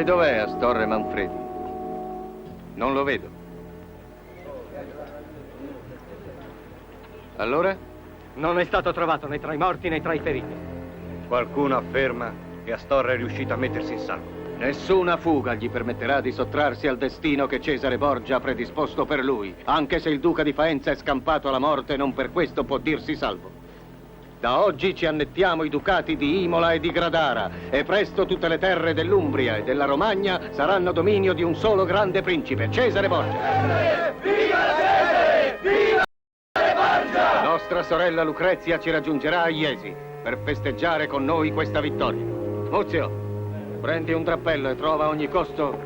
E dov'è Astorre Manfredi? Non lo vedo. Allora? Non è stato trovato né tra i morti né tra i feriti. Qualcuno afferma che Astorre è riuscito a mettersi in salvo. Nessuna fuga gli permetterà di sottrarsi al destino che Cesare Borgia ha predisposto per lui. Anche se il duca di Faenza è scampato alla morte, non per questo può dirsi salvo. Da oggi ci annettiamo i ducati di Imola e di Gradara e presto tutte le terre dell'Umbria e della Romagna saranno dominio di un solo grande principe, Cesare Borgia. Viva Cesare! Viva Cesare Borgia! Nostra sorella Lucrezia ci raggiungerà a Iesi per festeggiare con noi questa vittoria. Muzio, prendi un drappello e trova a ogni costo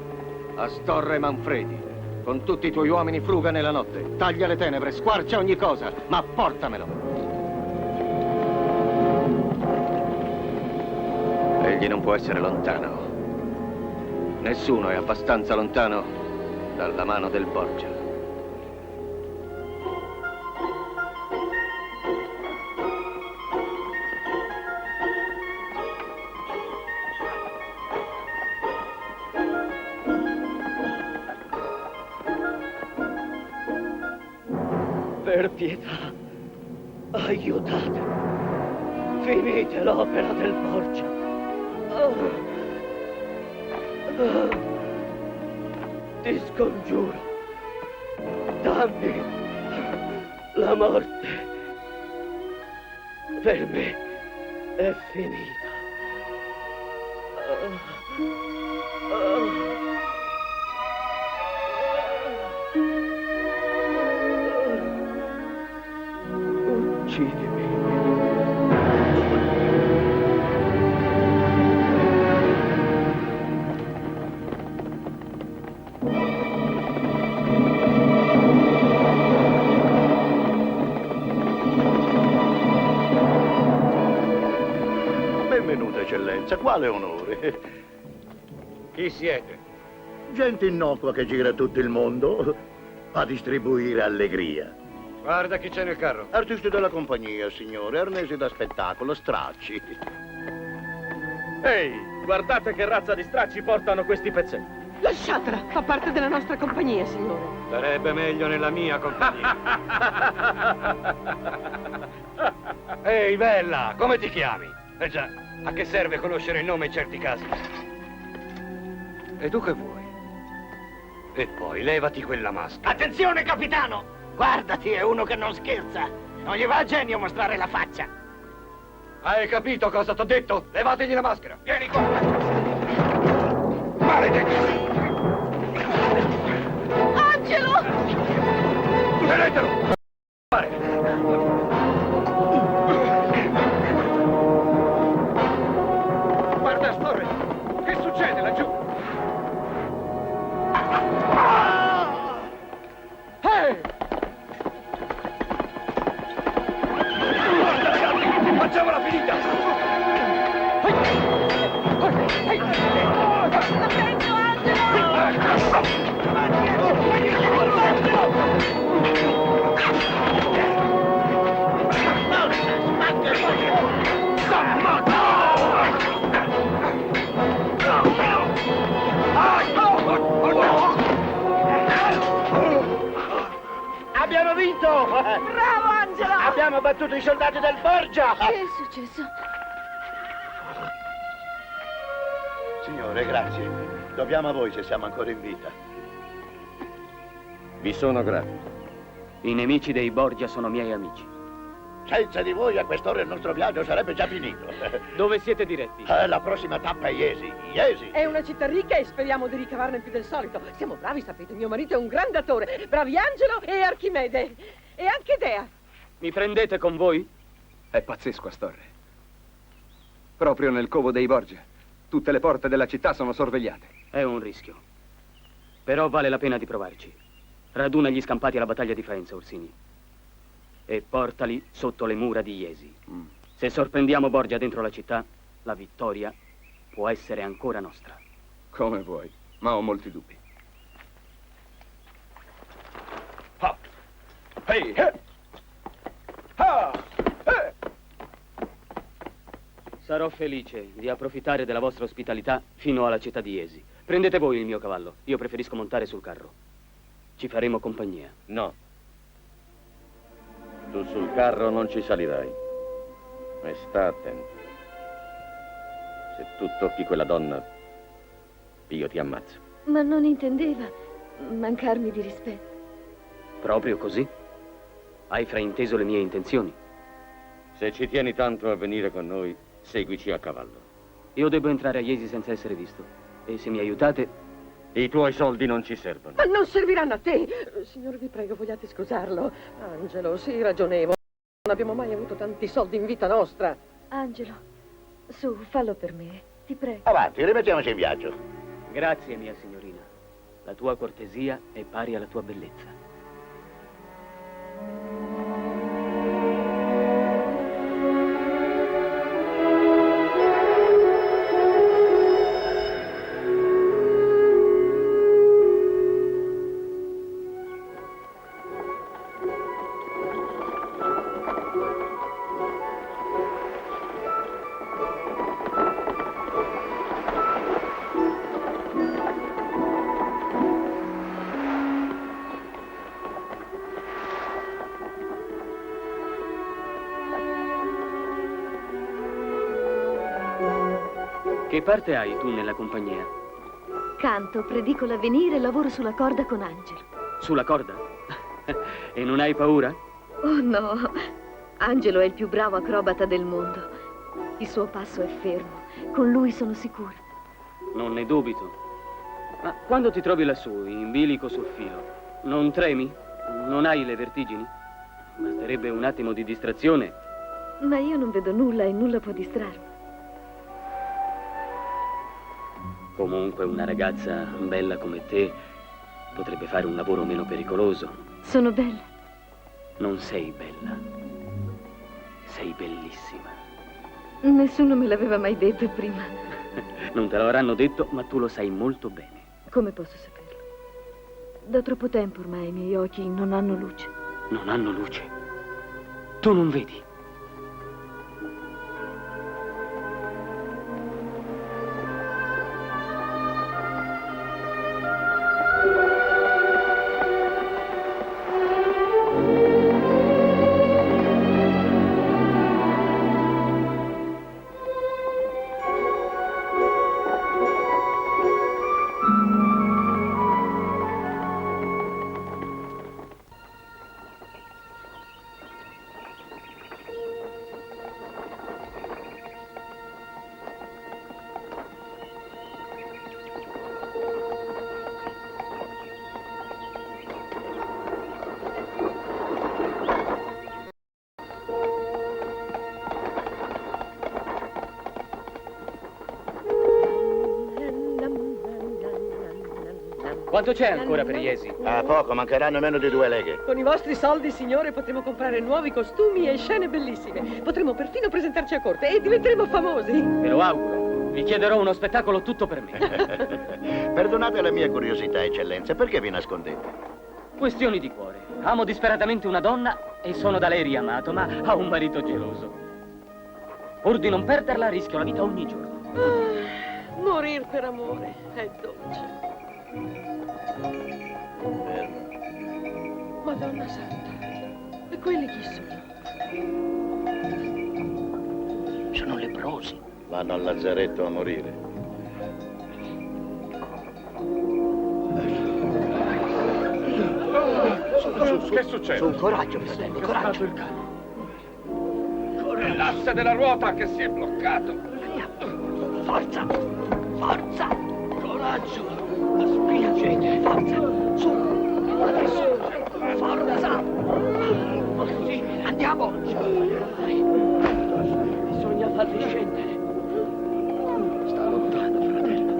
Astorre Manfredi. Con tutti i tuoi uomini fruga nella notte. Taglia le tenebre, squarcia ogni cosa, ma portamelo. Egli non può essere lontano. Nessuno è abbastanza lontano dalla mano del Borgia. Per pietà, aiutate. Finite l'opera del Borgia. Ti scongiuro, dammi la morte. Per me è finita. Uccidimi. Benvenuta, eccellenza. Quale onore? Chi siete? Gente innocua che gira tutto il mondo a distribuire allegria. Guarda chi c'è nel carro. Artisti della compagnia, signore. Arnesi da spettacolo, stracci. Ehi, guardate che razza di stracci portano questi pezzetti. Lasciatela, fa parte della nostra compagnia, signore. Sarebbe meglio nella mia compagnia. Ehi, bella, come ti chiami? Eh già, a che serve conoscere il nome in certi casi? E tu che vuoi? E poi, levati quella maschera. Attenzione, capitano! Guardati, è uno che non scherza. Non gli va a genio mostrare la faccia. Hai capito cosa t'ho detto? Levategli la maschera. Vieni qua. Maledetto! Angelo! Tenetelo! Guarda, Astorre! Che succede laggiù? Ehi! Facciamola finita! Attento, Angelo! Abbiamo vinto! Bravo, Angelo! Abbiamo battuto i soldati del Borgia! Che è successo? Signore, grazie. Dobbiamo a voi se siamo ancora in vita. Vi sono grato. I nemici dei Borgia sono miei amici. Senza di voi a quest'ora il nostro viaggio sarebbe già finito. Dove siete diretti? La prossima tappa è Iesi. Iesi! È una città ricca e speriamo di ricavarne più del solito. Siamo bravi, sapete, mio marito è un grande attore. Bravi Angelo e Archimede. E anche Dea. Mi prendete con voi? È pazzesco, Astorre. Proprio nel covo dei Borgia. Tutte le porte della città sono sorvegliate. È un rischio. Però vale la pena di provarci. Raduna gli scampati alla battaglia di Faenza, Orsini. E portali sotto le mura di Iesi. Se sorprendiamo Borgia dentro la città, la vittoria può essere ancora nostra. Come vuoi, ma ho molti dubbi. Ehi, Sarò felice di approfittare della vostra ospitalità fino alla città di Iesi. Prendete voi il mio cavallo. Io preferisco montare sul carro. Ci faremo compagnia. No. Tu sul carro non ci salirai. E sta attento. Se tu tocchi quella donna, io ti ammazzo. Ma non intendeva mancarmi di rispetto. Proprio così? Hai frainteso le mie intenzioni? Se ci tieni tanto a venire con noi, seguici a cavallo. Io devo entrare a Iesi senza essere visto. E se mi aiutate... I tuoi soldi non ci servono. Ma non serviranno a te! Signore, vi prego, vogliate scusarlo. Angelo, sii ragionevole. Non abbiamo mai avuto tanti soldi in vita nostra. Angelo, su, fallo per me, ti prego. Avanti, rimettiamoci in viaggio. Grazie, mia signorina. La tua cortesia è pari alla tua bellezza. Che parte hai tu nella compagnia? Canto, predico l'avvenire e lavoro sulla corda con Angelo. Sulla corda? E non hai paura? Oh no, Angelo è il più bravo acrobata del mondo. Il suo passo è fermo, con lui sono sicura. Non ne dubito. Ma quando ti trovi lassù, in bilico sul filo, non tremi? Non hai le vertigini? Basterebbe un attimo di distrazione. Ma io non vedo nulla e nulla può distrarmi. Comunque una ragazza bella come te potrebbe fare un lavoro meno pericoloso. Sono bella. Non sei bella. Sei bellissima. Nessuno me l'aveva mai detto prima. Non te lo avranno detto, ma tu lo sai molto bene. Come posso saperlo? Da troppo tempo ormai i miei occhi non hanno luce. Non hanno luce. Tu non vedi. Quanto c'è ancora per Iesi? A poco, mancheranno meno di 2 leghe. Con i vostri soldi, signore, potremo comprare nuovi costumi e scene bellissime. Potremo perfino presentarci a corte e diventeremo famosi. Me lo auguro. Vi chiederò uno spettacolo tutto per me. Perdonate la mia curiosità, eccellenza, perché vi nascondete? Questioni di cuore. Amo disperatamente una donna e sono da lei riamato, ma ha un marito geloso. Pur di non perderla, rischio la vita ogni giorno. Morir per amore è dolce. Madonna Santa, e quelli chi sono? Sono leprosi. Vanno al lazzaretto a morire. Che succede? Su, coraggio, fratello, coraggio. È l'asse della ruota che si è bloccato. Andiamo. Forza, forza, coraggio. Spingete, forza, su, adesso, forza. Così, andiamo. Bisogna farli scendere. Sta lontano, fratello.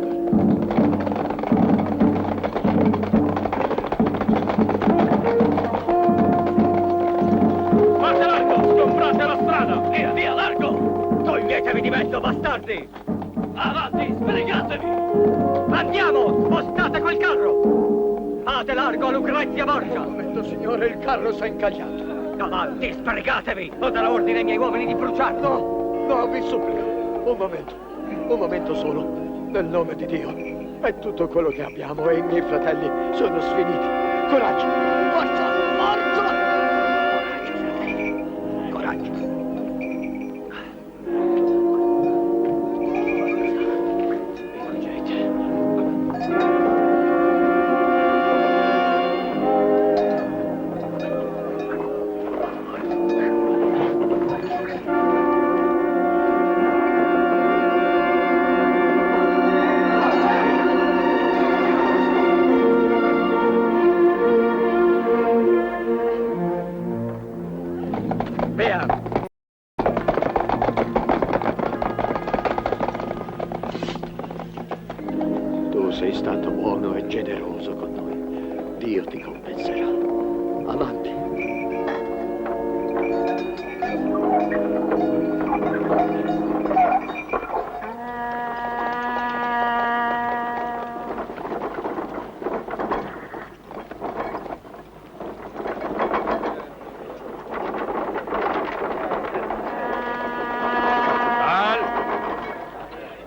Fate largo, sgombrate la strada. Via, via, largo. Toglietevi di mezzo, bastardi. Avanti, sbrigatevi. Andiamo, spostate quel carro. Fate largo a Lucrezia Borgia. Un momento, signore, il carro si è incagliato. Avanti, sbrigatevi. O darò ordine ai miei uomini di bruciarlo. No, vi supplico. Un momento solo, nel nome di Dio. È tutto quello che abbiamo e i miei fratelli sono sfiniti. Coraggio! Forza! Forza! Coraggio, fratelli. Coraggio. Tu sei stato buono e generoso con noi. Dio ti compenserà. Avanti.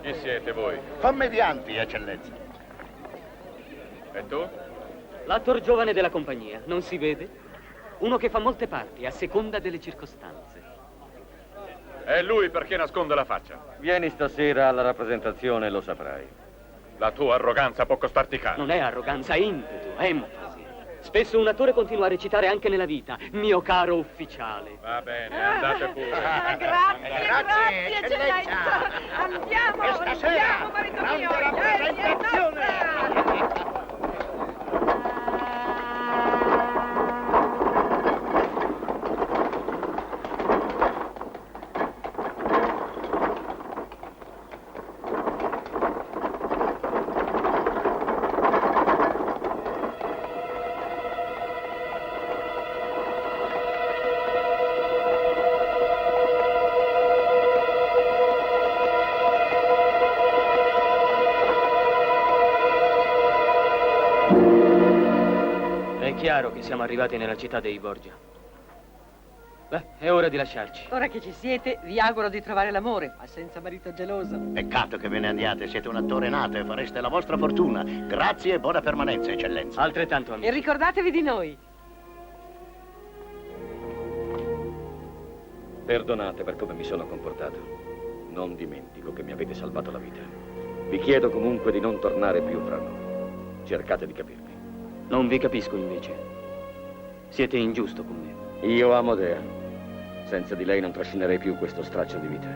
Chi siete voi? Commedianti, eccellenza. E tu? L'attor giovane della compagnia, non si vede? Uno che fa molte parti, a seconda delle circostanze. E lui perché nasconde la faccia? Vieni stasera alla rappresentazione e lo saprai. La tua arroganza può costarti caro. Non è arroganza, è impeto, enfasi. Spesso un attore continua a recitare anche nella vita, mio caro ufficiale. Va bene, andate pure. Grazie, eccellenza. Andiamo, Questa sera, andiamo, marito grande mio. rappresentazione. È chiaro che siamo arrivati nella città dei Borgia. Beh, è ora di lasciarci. Ora che ci siete, vi auguro di trovare l'amore, ma senza marito geloso. Peccato che ve ne andiate, siete un attore nato e fareste la vostra fortuna. Grazie e buona permanenza, eccellenza. Altrettanto, amici. E ricordatevi di noi. Perdonate per come mi sono comportato. Non dimentico che mi avete salvato la vita. Vi chiedo comunque di non tornare più fra noi. Cercate di capirmi. Non vi capisco, invece. Siete ingiusto con me. Io amo Dea. Senza di lei non trascinerei più questo straccio di vita.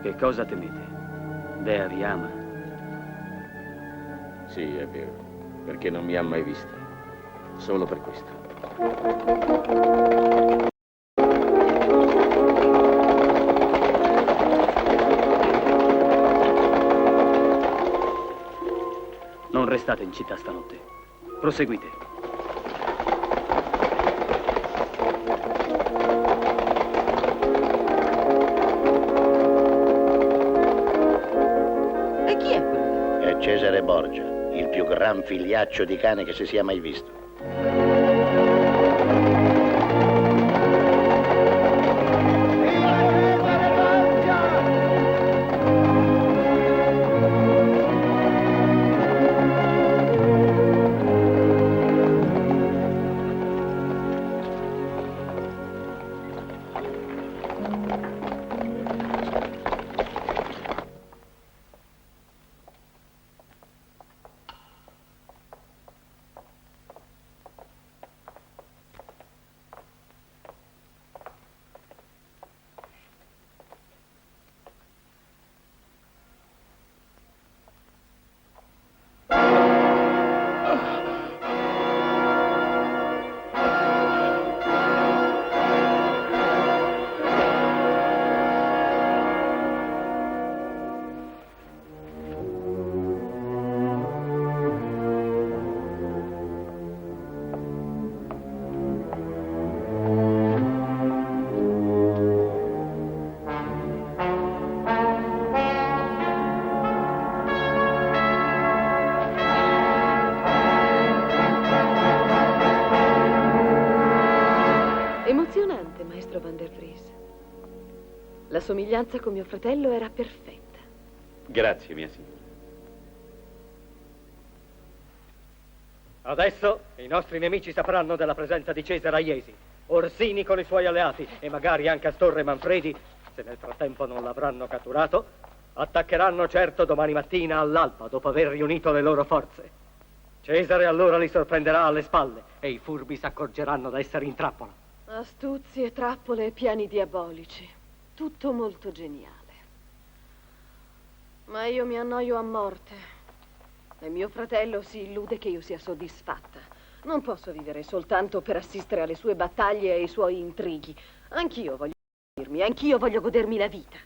Che cosa temete? Dea vi ama. Sì, è vero. Perché non mi ha mai visto. Solo per questo. Non restate in città stanotte. Proseguite. E chi è quello? È Cesare Borgia, il più gran figliaccio di cane che si sia mai visto. Emozionante, maestro Van der Vries. La somiglianza con mio fratello era perfetta. Grazie, mia signora. Adesso i nostri nemici sapranno della presenza di Cesare a Iesi. Orsini con i suoi alleati e magari anche Astorre e Manfredi, se nel frattempo non l'avranno catturato, attaccheranno certo domani mattina all'alba dopo aver riunito le loro forze. Cesare allora li sorprenderà alle spalle e i furbi si accorgeranno da essere in trappola. Astuzie, trappole e piani diabolici. Tutto molto geniale. Ma io mi annoio a morte. E mio fratello si illude che io sia soddisfatta. Non posso vivere soltanto per assistere alle sue battaglie e ai suoi intrighi. Anch'io voglio divertirmi, anch'io voglio godermi la vita.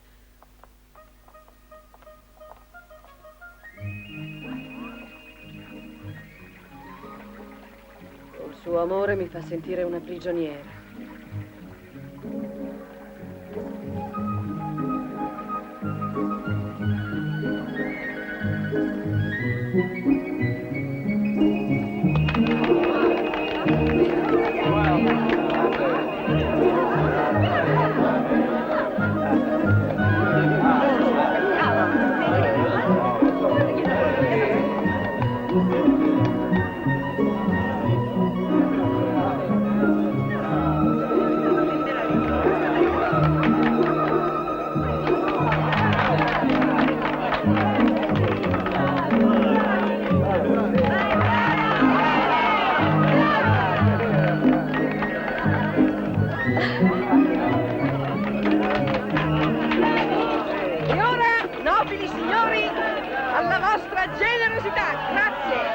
Il suo amore mi fa sentire una prigioniera.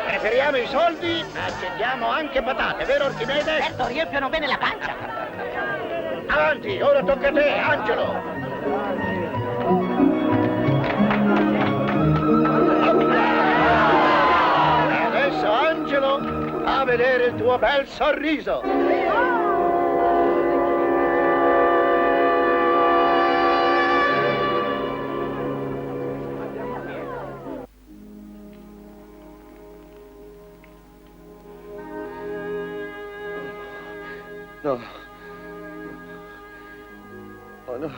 Preferiamo i soldi, ma accendiamo anche patate, vero Archimede? Certo, riempiono bene la pancia. Avanti, ora tocca a te, Angelo. E adesso, Angelo, a vedere il tuo bel sorriso. No. Oh, no.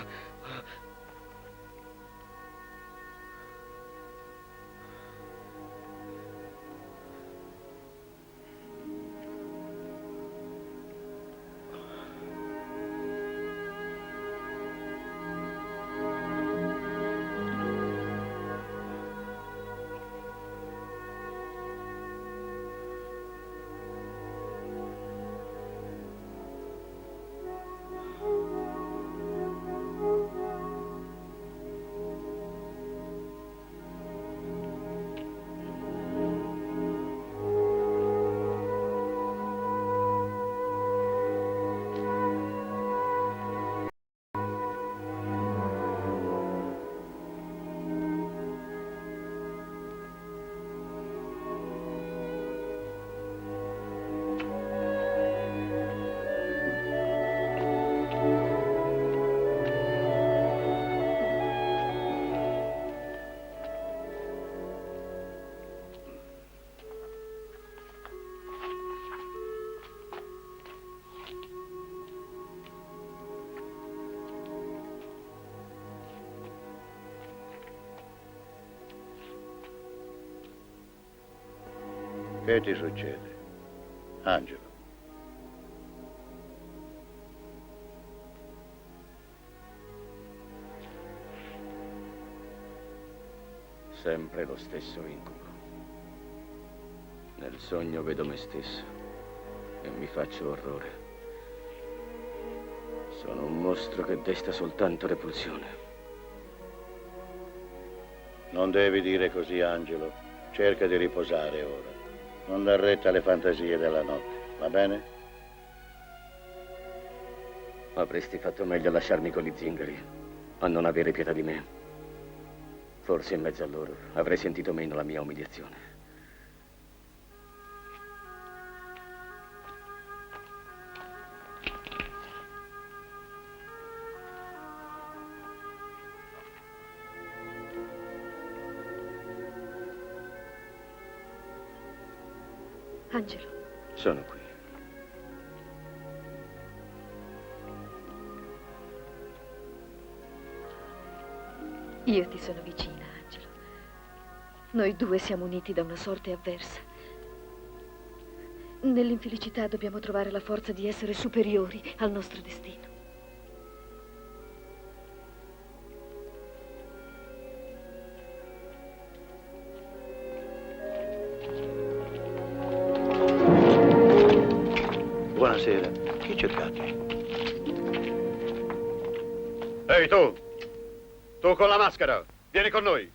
Che ti succede, Angelo? Sempre lo stesso incubo. Nel sogno vedo me stesso e mi faccio orrore. Sono un mostro che desta soltanto repulsione. Non devi dire così, Angelo. Cerca di riposare ora. Non dar retta alle fantasie della notte, va bene? Avresti fatto meglio a lasciarmi con gli zingari, a non avere pietà di me. Forse in mezzo a loro avrei sentito meno la mia umiliazione. Angelo. Sono qui. Io ti sono vicina, Angelo. Noi due siamo uniti da una sorte avversa. Nell'infelicità dobbiamo trovare la forza di essere superiori al nostro destino. Buonasera. Chi cercate? Ehi, tu! Tu con la maschera! Vieni con noi!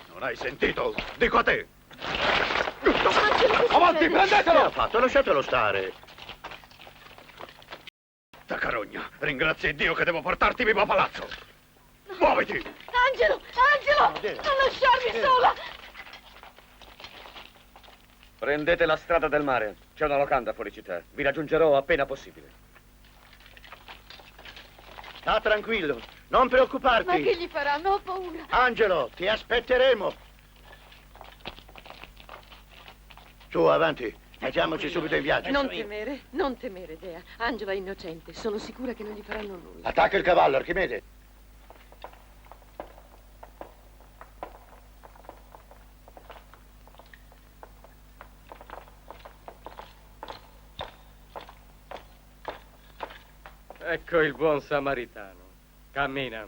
Non hai sentito? Dico a te! Avanti, prendetelo! Che ha fatto? Lasciatelo stare. Da carogna, ringrazia Dio che devo portarti vivo a palazzo! Muoviti! Angelo! Angelo! Non lasciarmi sola! Prendete la strada del mare. C'è una locanda fuori città. Vi raggiungerò appena possibile. Sta tranquillo, non preoccuparti. Ma che gli faranno? Ho paura. Angelo, ti aspetteremo. Su, avanti. Mettiamoci subito in viaggio. Non temere, Dea. Angelo è innocente. Sono sicura che non gli faranno nulla. Attacca il cavallo, Archimede. Ecco il buon samaritano. Cammina.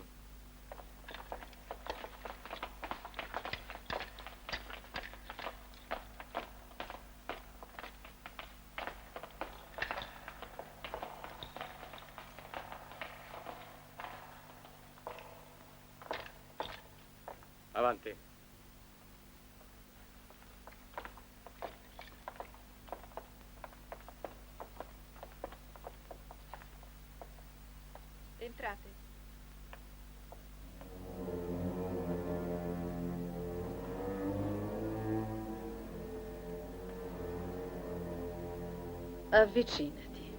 Avanti. Entrate. Avvicinati.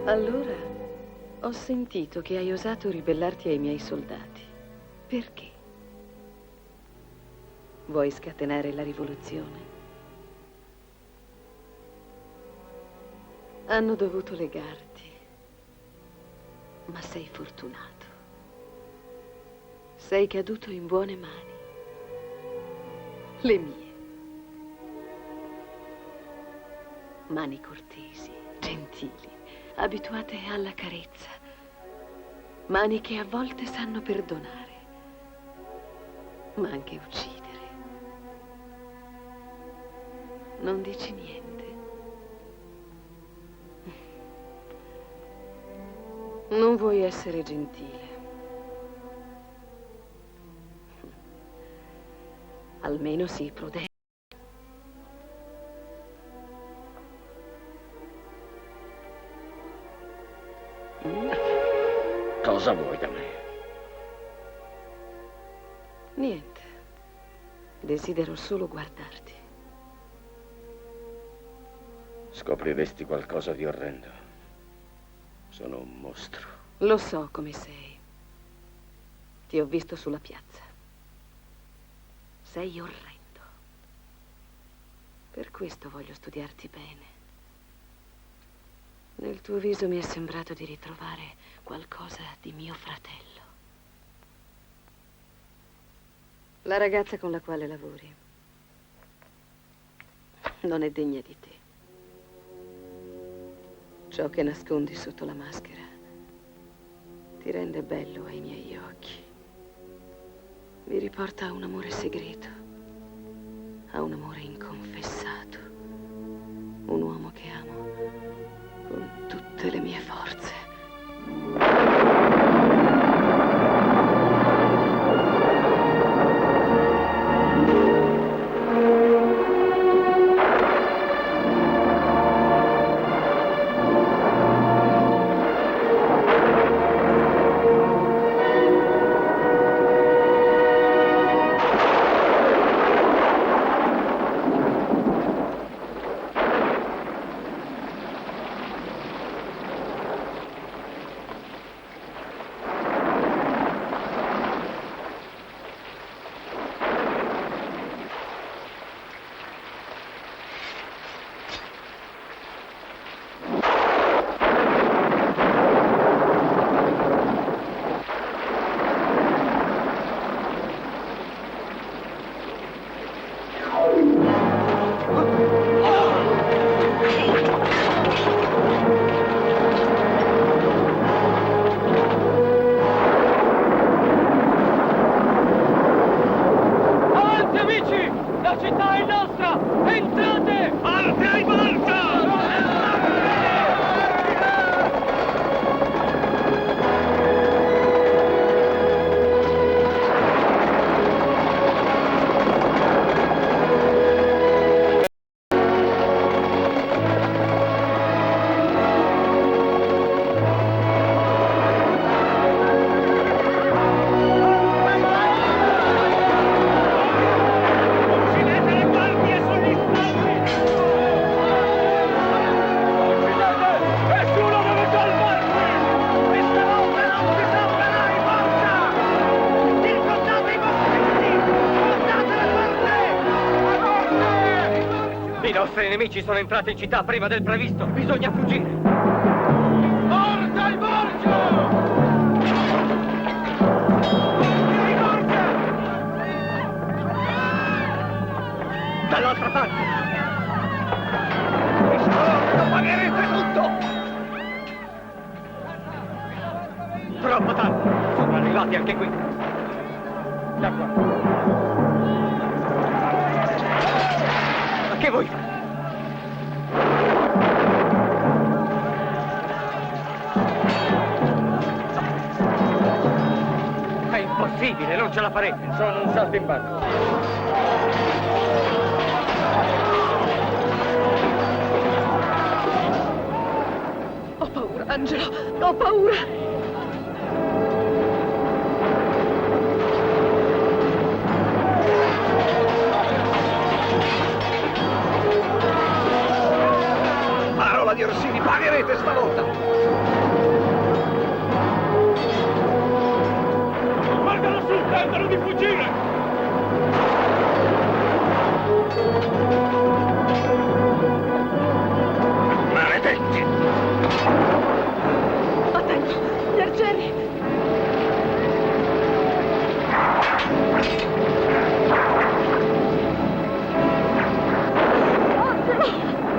Allora, ho sentito che hai osato ribellarti ai miei soldati. Perché? Vuoi scatenare la rivoluzione? Hanno dovuto legarti, ma sei fortunato. Sei caduto in buone mani. Le mie. Mani cortesi, gentili, abituate alla carezza. Mani che a volte sanno perdonare, ma anche uccidere. Non dici niente. Non vuoi essere gentile. Almeno sii prudente. Cosa vuoi da me? Niente. Desidero solo guardarti. Scopriresti qualcosa di orrendo. Sono un mostro. Lo so come sei. Ti ho visto sulla piazza. Sei orrendo. Per questo voglio studiarti bene. Nel tuo viso mi è sembrato di ritrovare qualcosa di mio fratello. La ragazza con la quale lavori non è degna di te. Ciò che nascondi sotto la maschera ti rende bello ai miei occhi. Mi riporta a un amore segreto, a un amore inconfessato. Un uomo che amo con tutte le mie forze. nostri nemici sono entrati in città prima del previsto. Bisogna fuggire. Porta il Borgia! Dall'altra parte! Lo pagherete tutto! Troppo tardi! Sono arrivati anche qui! Da qua! Ma che vuoi fare? È impossibile, non ce la farete! Sono un saltimbanco! Angelo, ho paura! Parola di Orsini, pagherete stavolta! Guarda lassù, tentano di fuggire! Maledetti! Attento, gli arcieri!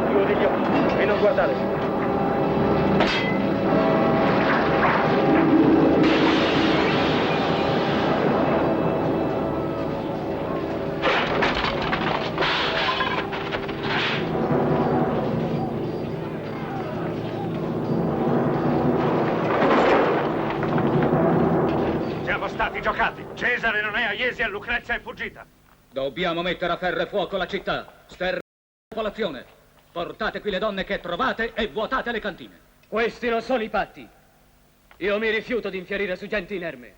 Chiudi gli occhi e non guardare su. Siamo stati giocati. Cesare non è a Iesi e Lucrezia è fuggita. Dobbiamo mettere a ferro e fuoco la città. Sterminare la popolazione. Portate qui le donne che trovate e vuotate le cantine. Questi non sono i patti. Io mi rifiuto di infierire su gente inerme.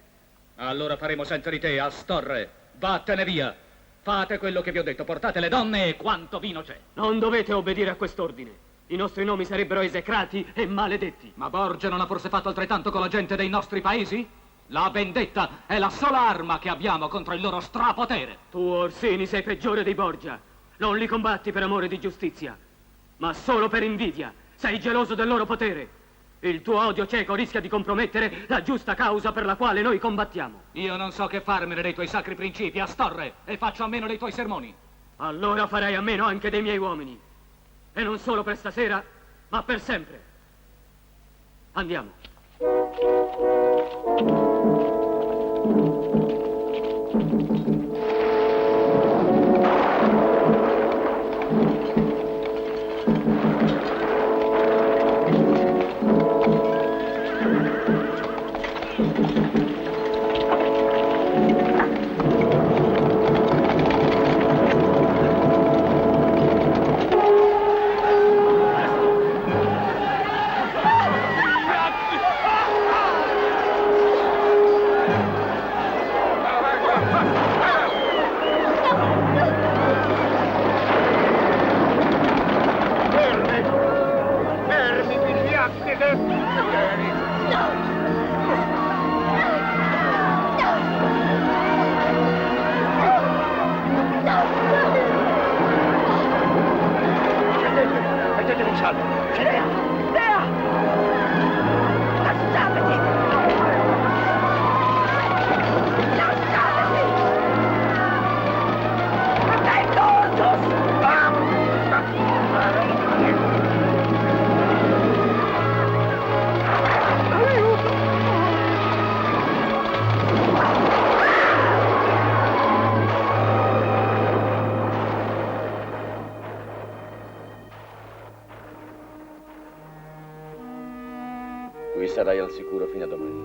Allora faremo senza di te, Astorre. Vattene via. Fate quello che vi ho detto. Portate le donne e quanto vino c'è. Non dovete obbedire a quest'ordine. I nostri nomi sarebbero esecrati e maledetti. Ma Borgia non ha forse fatto altrettanto con la gente dei nostri paesi? La vendetta è la sola arma che abbiamo contro il loro strapotere. Tu, Orsini, sei peggiore dei Borgia. Non li combatti per amore di giustizia, ma solo per invidia. Sei geloso del loro potere. Il tuo odio cieco rischia di compromettere la giusta causa per la quale noi combattiamo. Io non so che farmene dei tuoi sacri principi, Astorre, e faccio a meno dei tuoi sermoni. Allora farai a meno anche dei miei uomini. E non solo per stasera, ma per sempre. Andiamo. Mettetevi in salvo. Dea! Lasciatemi! Lasciatemi! Qui sarai al sicuro fino a domani.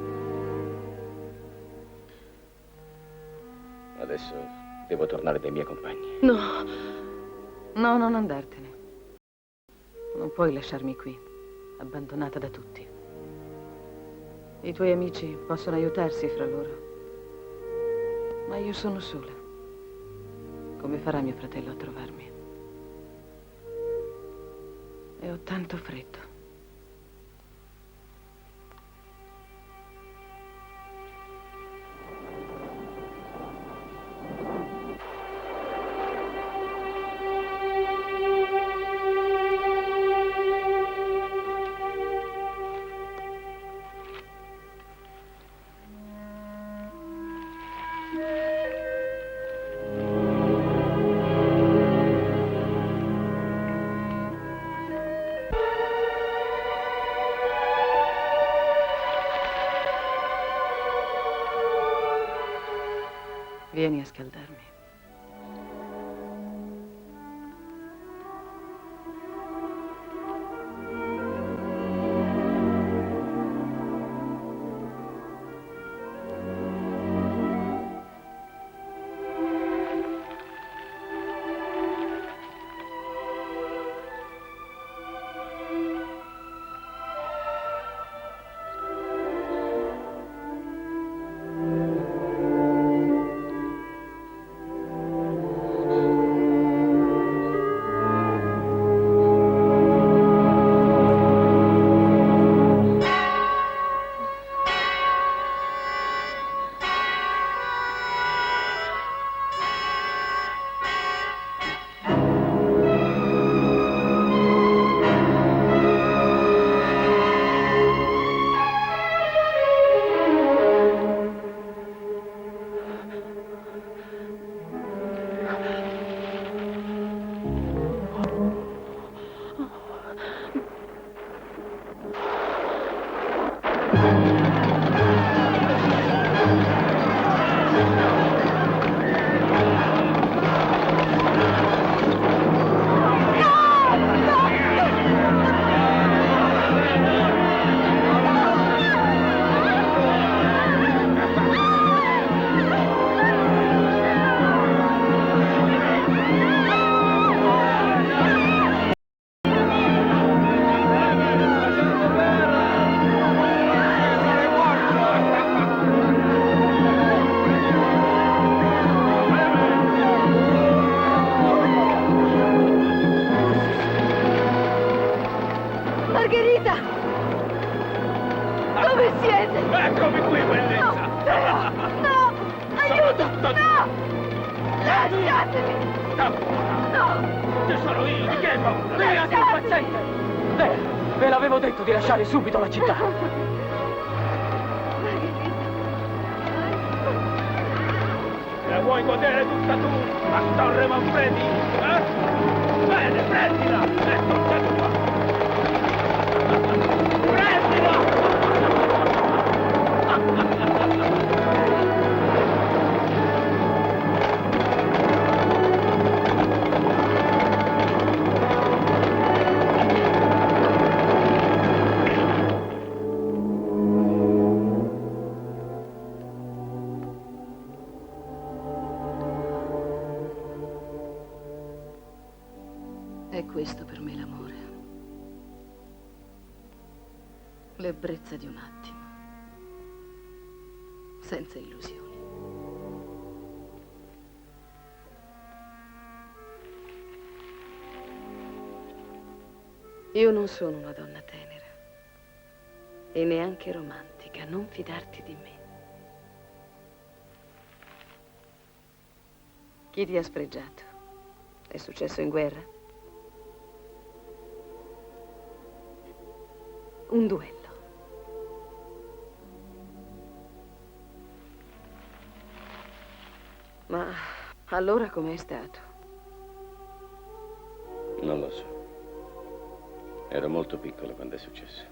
Adesso devo tornare dai miei compagni. No, no, non andartene. Non puoi lasciarmi qui, abbandonata da tutti. I tuoi amici possono aiutarsi fra loro, ma io sono sola. Come farà mio fratello a trovarmi? E ho tanto freddo. Vieni a scaldarmi. Margherita! Dove siete? Eccomi qui, bellezza! No! Aiuto! No! Lasciatemi! No! Ci sono io, di che hai paura? Beati impaziente! Ve l'avevo detto di lasciare subito la città! La vuoi godere tutta tu, a Torre Manfredi? Eh? Bene, prendila! Ecco, ecco qua! È questo per me l'amore. L'ebbrezza di un attimo, senza illusioni. Io non sono una donna tenera e neanche romantica, non fidarti di me. Chi ti ha sfregiato? È successo in guerra? Un duello. Ma allora com'è stato? Non lo so. Ero molto piccolo quando è successo.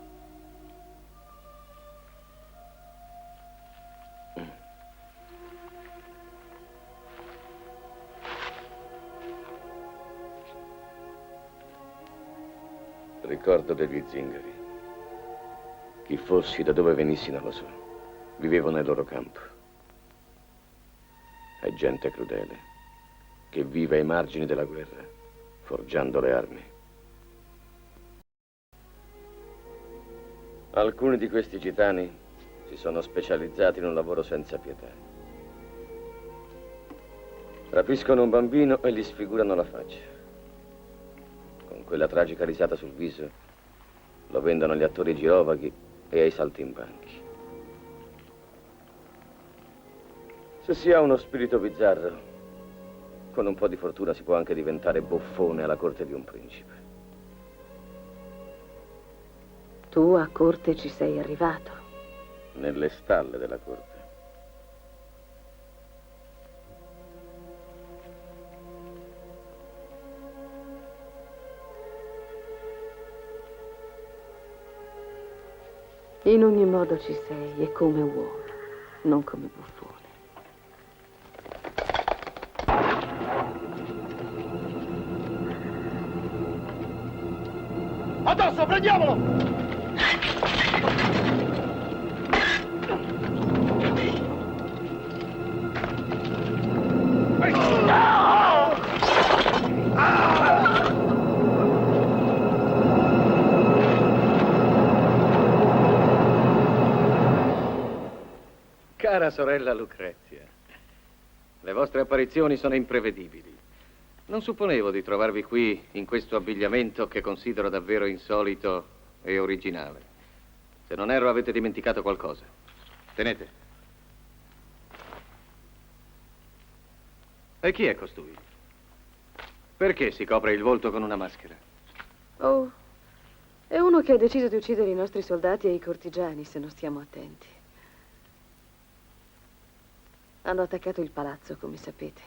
Ricordo degli zingari. Chi fossi, da dove venissi, non lo so. Vivevo nel loro campo. È gente crudele, che vive ai margini della guerra, forgiando le armi. Alcuni di questi gitani si sono specializzati in un lavoro senza pietà. Rapiscono un bambino e gli sfigurano la faccia. Con quella tragica risata sul viso lo vendono agli attori girovaghi e ai saltimbanchi. Se si ha uno spirito bizzarro, con un po' di fortuna si può anche diventare buffone alla corte di un principe. Tu a corte ci sei arrivato? Nelle stalle della corte. In ogni modo ci sei, e come uomo, non come buffone. addosso, prendiamolo! Cara sorella Lucrezia, le vostre apparizioni sono imprevedibili. Non supponevo di trovarvi qui in questo abbigliamento che considero davvero insolito e originale. Se non erro, avete dimenticato qualcosa. Tenete. E chi è costui? Perché si copre il volto con una maschera? Oh, è uno che ha deciso di uccidere i nostri soldati e i cortigiani, se non stiamo attenti. Hanno attaccato il palazzo, come sapete.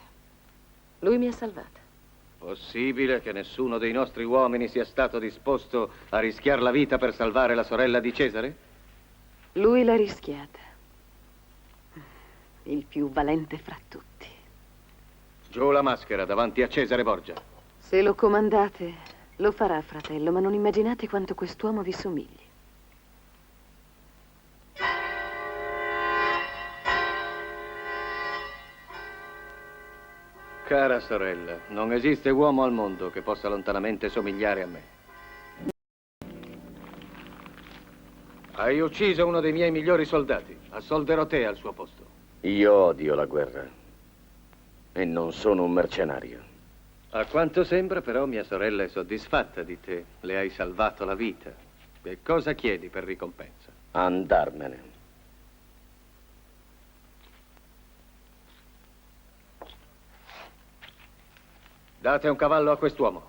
Lui mi ha salvata. Possibile che nessuno dei nostri uomini sia stato disposto a rischiare la vita per salvare la sorella di Cesare? Lui l'ha rischiata. Il più valente fra tutti. Giù la maschera davanti a Cesare Borgia. Se lo comandate, lo farà, fratello, ma non immaginate quanto quest'uomo vi somigli. Cara sorella, non esiste uomo al mondo che possa lontanamente somigliare a me. Hai ucciso uno dei miei migliori soldati. Assolderò te al suo posto. Io odio la guerra. E non sono un mercenario. A quanto sembra, però, mia sorella è soddisfatta di te. Le hai salvato la vita. Che cosa chiedi per ricompensa? Andarmene. Date un cavallo a quest'uomo.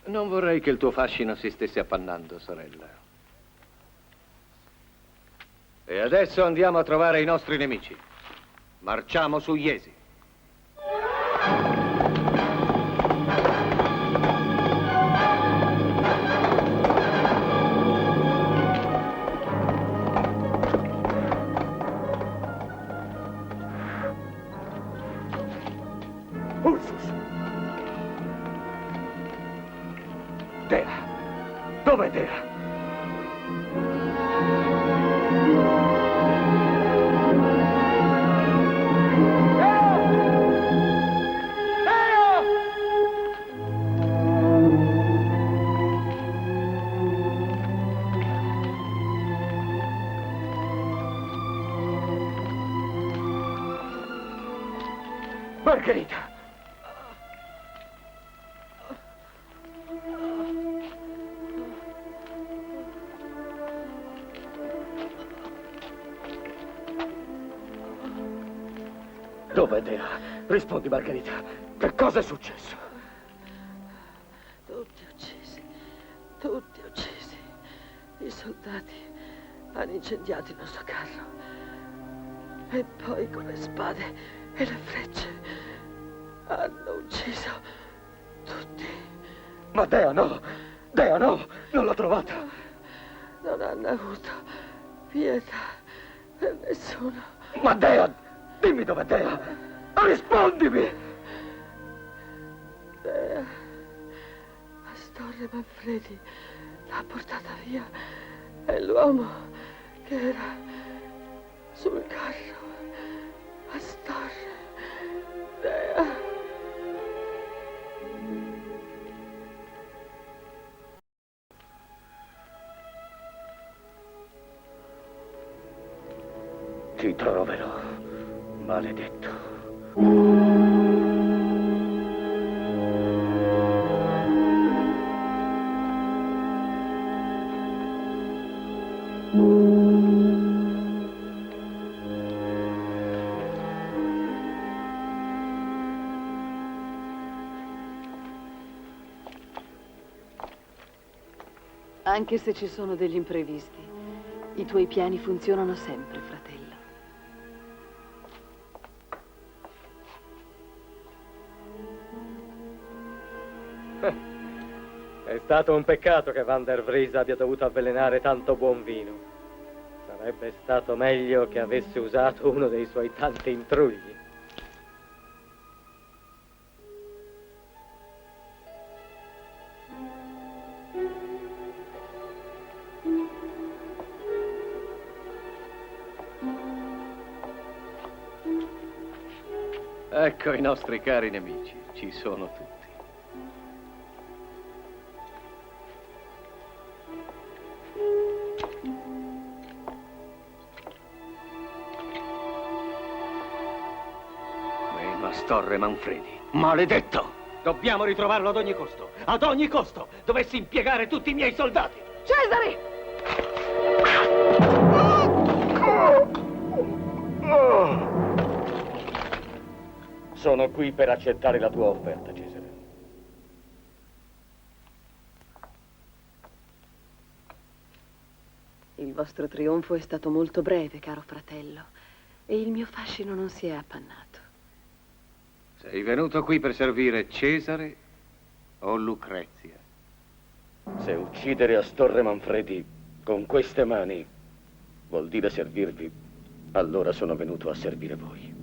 Non vorrei che il tuo fascino si stesse appannando, sorella. E adesso andiamo a trovare i nostri nemici. Marciamo su Iesi. Ursus! Dea! Dov'è Dea? Margherita! Dov'è Dea? Rispondi, Margherita. Che cosa è successo? Tutti uccisi. Tutti uccisi. I soldati hanno incendiato il nostro carro. E poi con le spade e le frecce hanno ucciso tutti. Ma Dea no! Dea no! Non l'ho trovata! Non hanno avuto pietà per nessuno. Ma Dea! Dimmi dov'è Dea! Rispondimi! Dea, Astorre Manfredi l'ha portata via. È l'uomo che era sul carro. Astorre, Dea. Ti troverò, maledetto. Anche se ci sono degli imprevisti, i tuoi piani funzionano sempre, fratello. È stato un peccato che Van der Vries abbia dovuto avvelenare tanto buon vino. Sarebbe stato meglio che avesse usato uno dei suoi tanti intrugli. Ecco i nostri cari nemici, ci sono tutti. Mastorre Manfredi, maledetto! Dobbiamo ritrovarlo ad ogni costo, ad ogni costo! Dovessi impiegare tutti i miei soldati! Cesare! Sono qui per accettare la tua offerta, Cesare. Il vostro trionfo è stato molto breve, caro fratello, e il mio fascino non si è appannato. Sei venuto qui per servire Cesare o Lucrezia? Se uccidere Astorre Manfredi con queste mani vuol dire servirvi, allora sono venuto a servire voi.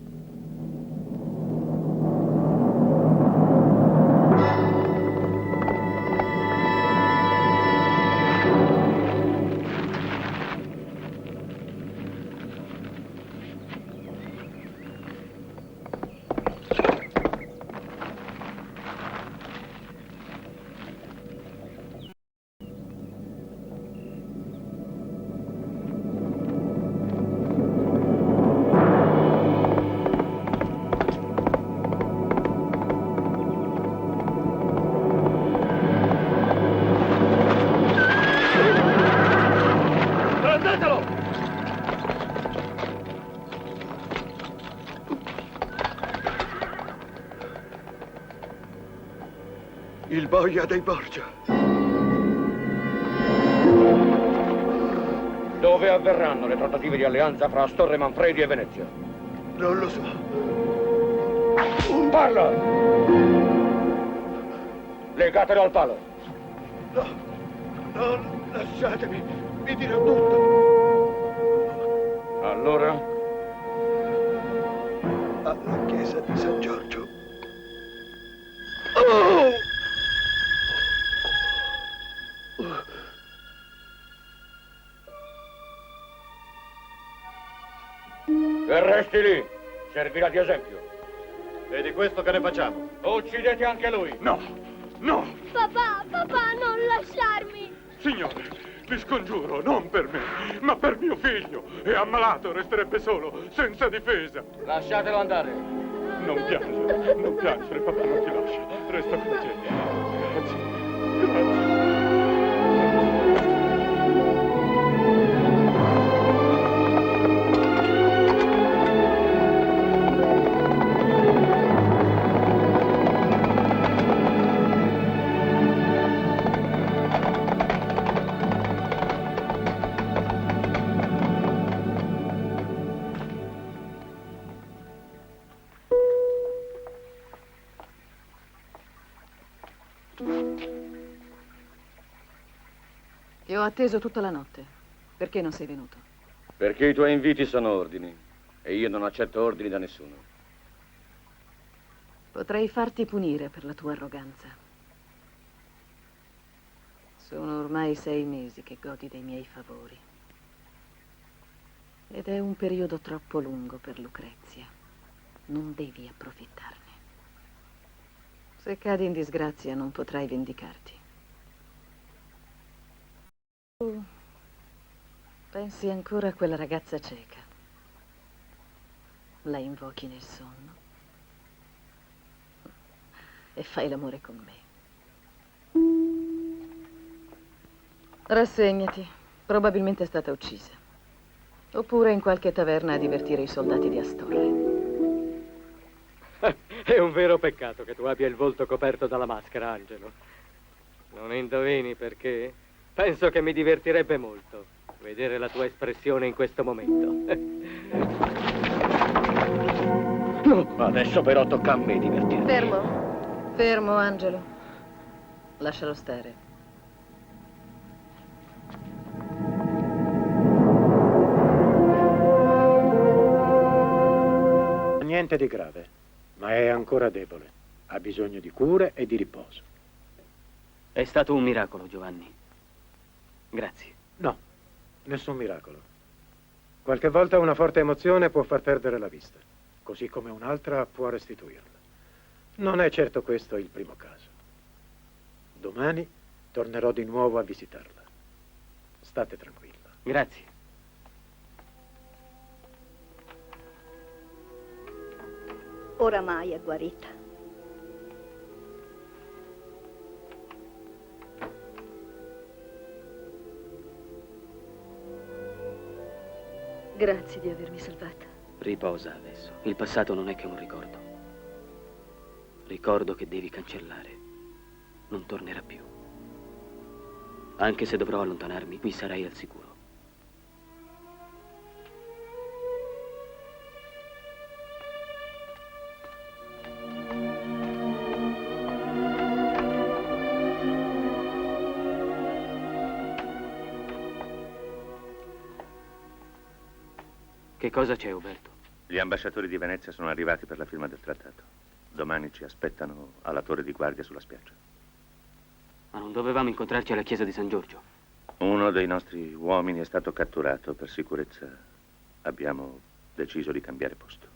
Il boia dei Borgia. Dove avverranno le trattative di alleanza fra Astorre Manfredi e Venezia? Non lo so. Parla! Legatelo al palo. No, non lasciatemi, vi dirò tutto. Allora? Alla chiesa di San Giorgio. E resti lì, servirà di esempio. E di questo che ne facciamo? Uccidete anche lui. No, no! Papà, non lasciarmi! Signore, vi scongiuro, non per me, ma per mio figlio. È ammalato, resterebbe solo, senza difesa. Lasciatelo andare. Non piangere, papà non ti lascia. Resta con te. Grazie. Ti ho atteso tutta la notte. Perché non sei venuto? Perché i tuoi inviti sono ordini e io non accetto ordini da nessuno. Potrei farti punire per la tua arroganza. Sono ormai 6 mesi che godi dei miei favori. Ed è un periodo troppo lungo per Lucrezia. Non devi approfittarne. Se cadi in disgrazia non potrai vendicarti. Tu pensi ancora a quella ragazza cieca. La invochi nel sonno e fai l'amore con me. Rassegnati, probabilmente è stata uccisa. Oppure in qualche taverna a divertire i soldati di Astorre. È un vero peccato che tu abbia il volto coperto dalla maschera, Angelo. Non indovini perché? Penso che mi divertirebbe molto vedere la tua espressione in questo momento. No, adesso però tocca a me divertirmi. Fermo, Angelo. Lascialo stare. Niente di grave, ma è ancora debole. Ha bisogno di cure e di riposo. È stato un miracolo, Giovanni. Grazie. No, nessun miracolo. Qualche volta una forte emozione può far perdere la vista. così come un'altra può restituirla. Non è certo questo il primo caso. Domani tornerò di nuovo a visitarla. State tranquilla. Grazie. Oramai è guarita. Grazie di avermi salvata. Riposa adesso. Il passato non è che un ricordo. Ricordo che devi cancellare. Non tornerà più. Anche se dovrò allontanarmi, qui sarai al sicuro. Che cosa c'è, Uberto? Gli ambasciatori di Venezia sono arrivati per la firma del trattato. Domani ci aspettano alla torre di guardia sulla spiaggia. Ma non dovevamo incontrarci alla chiesa di San Giorgio? Uno dei nostri uomini è stato catturato. Per sicurezza abbiamo deciso di cambiare posto.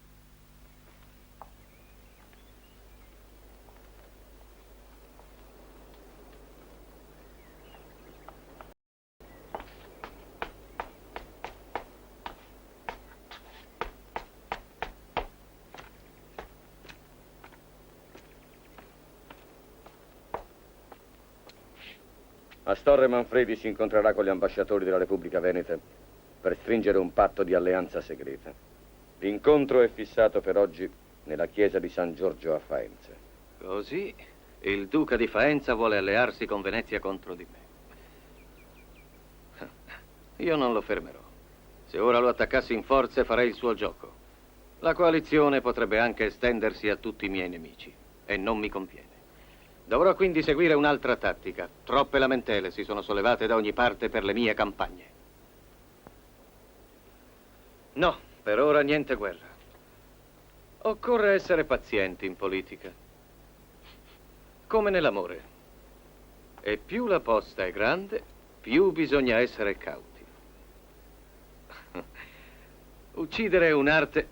Astorre Manfredi si incontrerà con gli ambasciatori della Repubblica Veneta per stringere un patto di alleanza segreta. L'incontro è fissato per oggi nella chiesa di San Giorgio a Faenza. Così il duca di Faenza vuole allearsi con Venezia contro di me. Io non lo fermerò. Se ora lo attaccassi in forze farei il suo gioco. La coalizione potrebbe anche estendersi a tutti i miei nemici e non mi conviene. Dovrò quindi seguire un'altra tattica. Troppe lamentele si sono sollevate da ogni parte per le mie campagne. No, per ora niente guerra. Occorre essere pazienti in politica. Come nell'amore. E più la posta è grande, più bisogna essere cauti. Uccidere è un'arte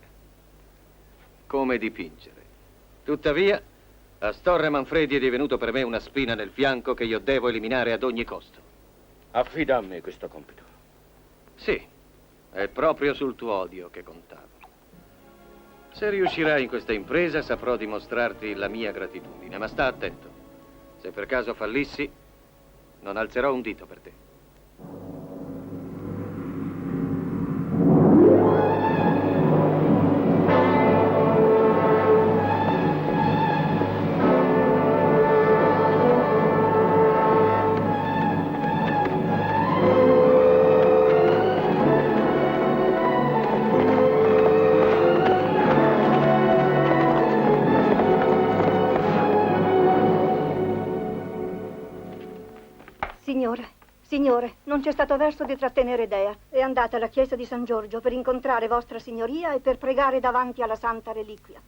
come dipingere. Tuttavia, Astorre Manfredi è divenuto per me una spina nel fianco che io devo eliminare ad ogni costo. Affida a me questo compito. Sì, è proprio sul tuo odio che contavo. Se riuscirai in questa impresa saprò dimostrarti la mia gratitudine, ma sta attento. Se per caso fallissi, non alzerò un dito per te. Signore, non c'è stato verso di trattenere Dea. È andata alla chiesa di San Giorgio per incontrare vostra signoria e per pregare davanti alla santa reliquia.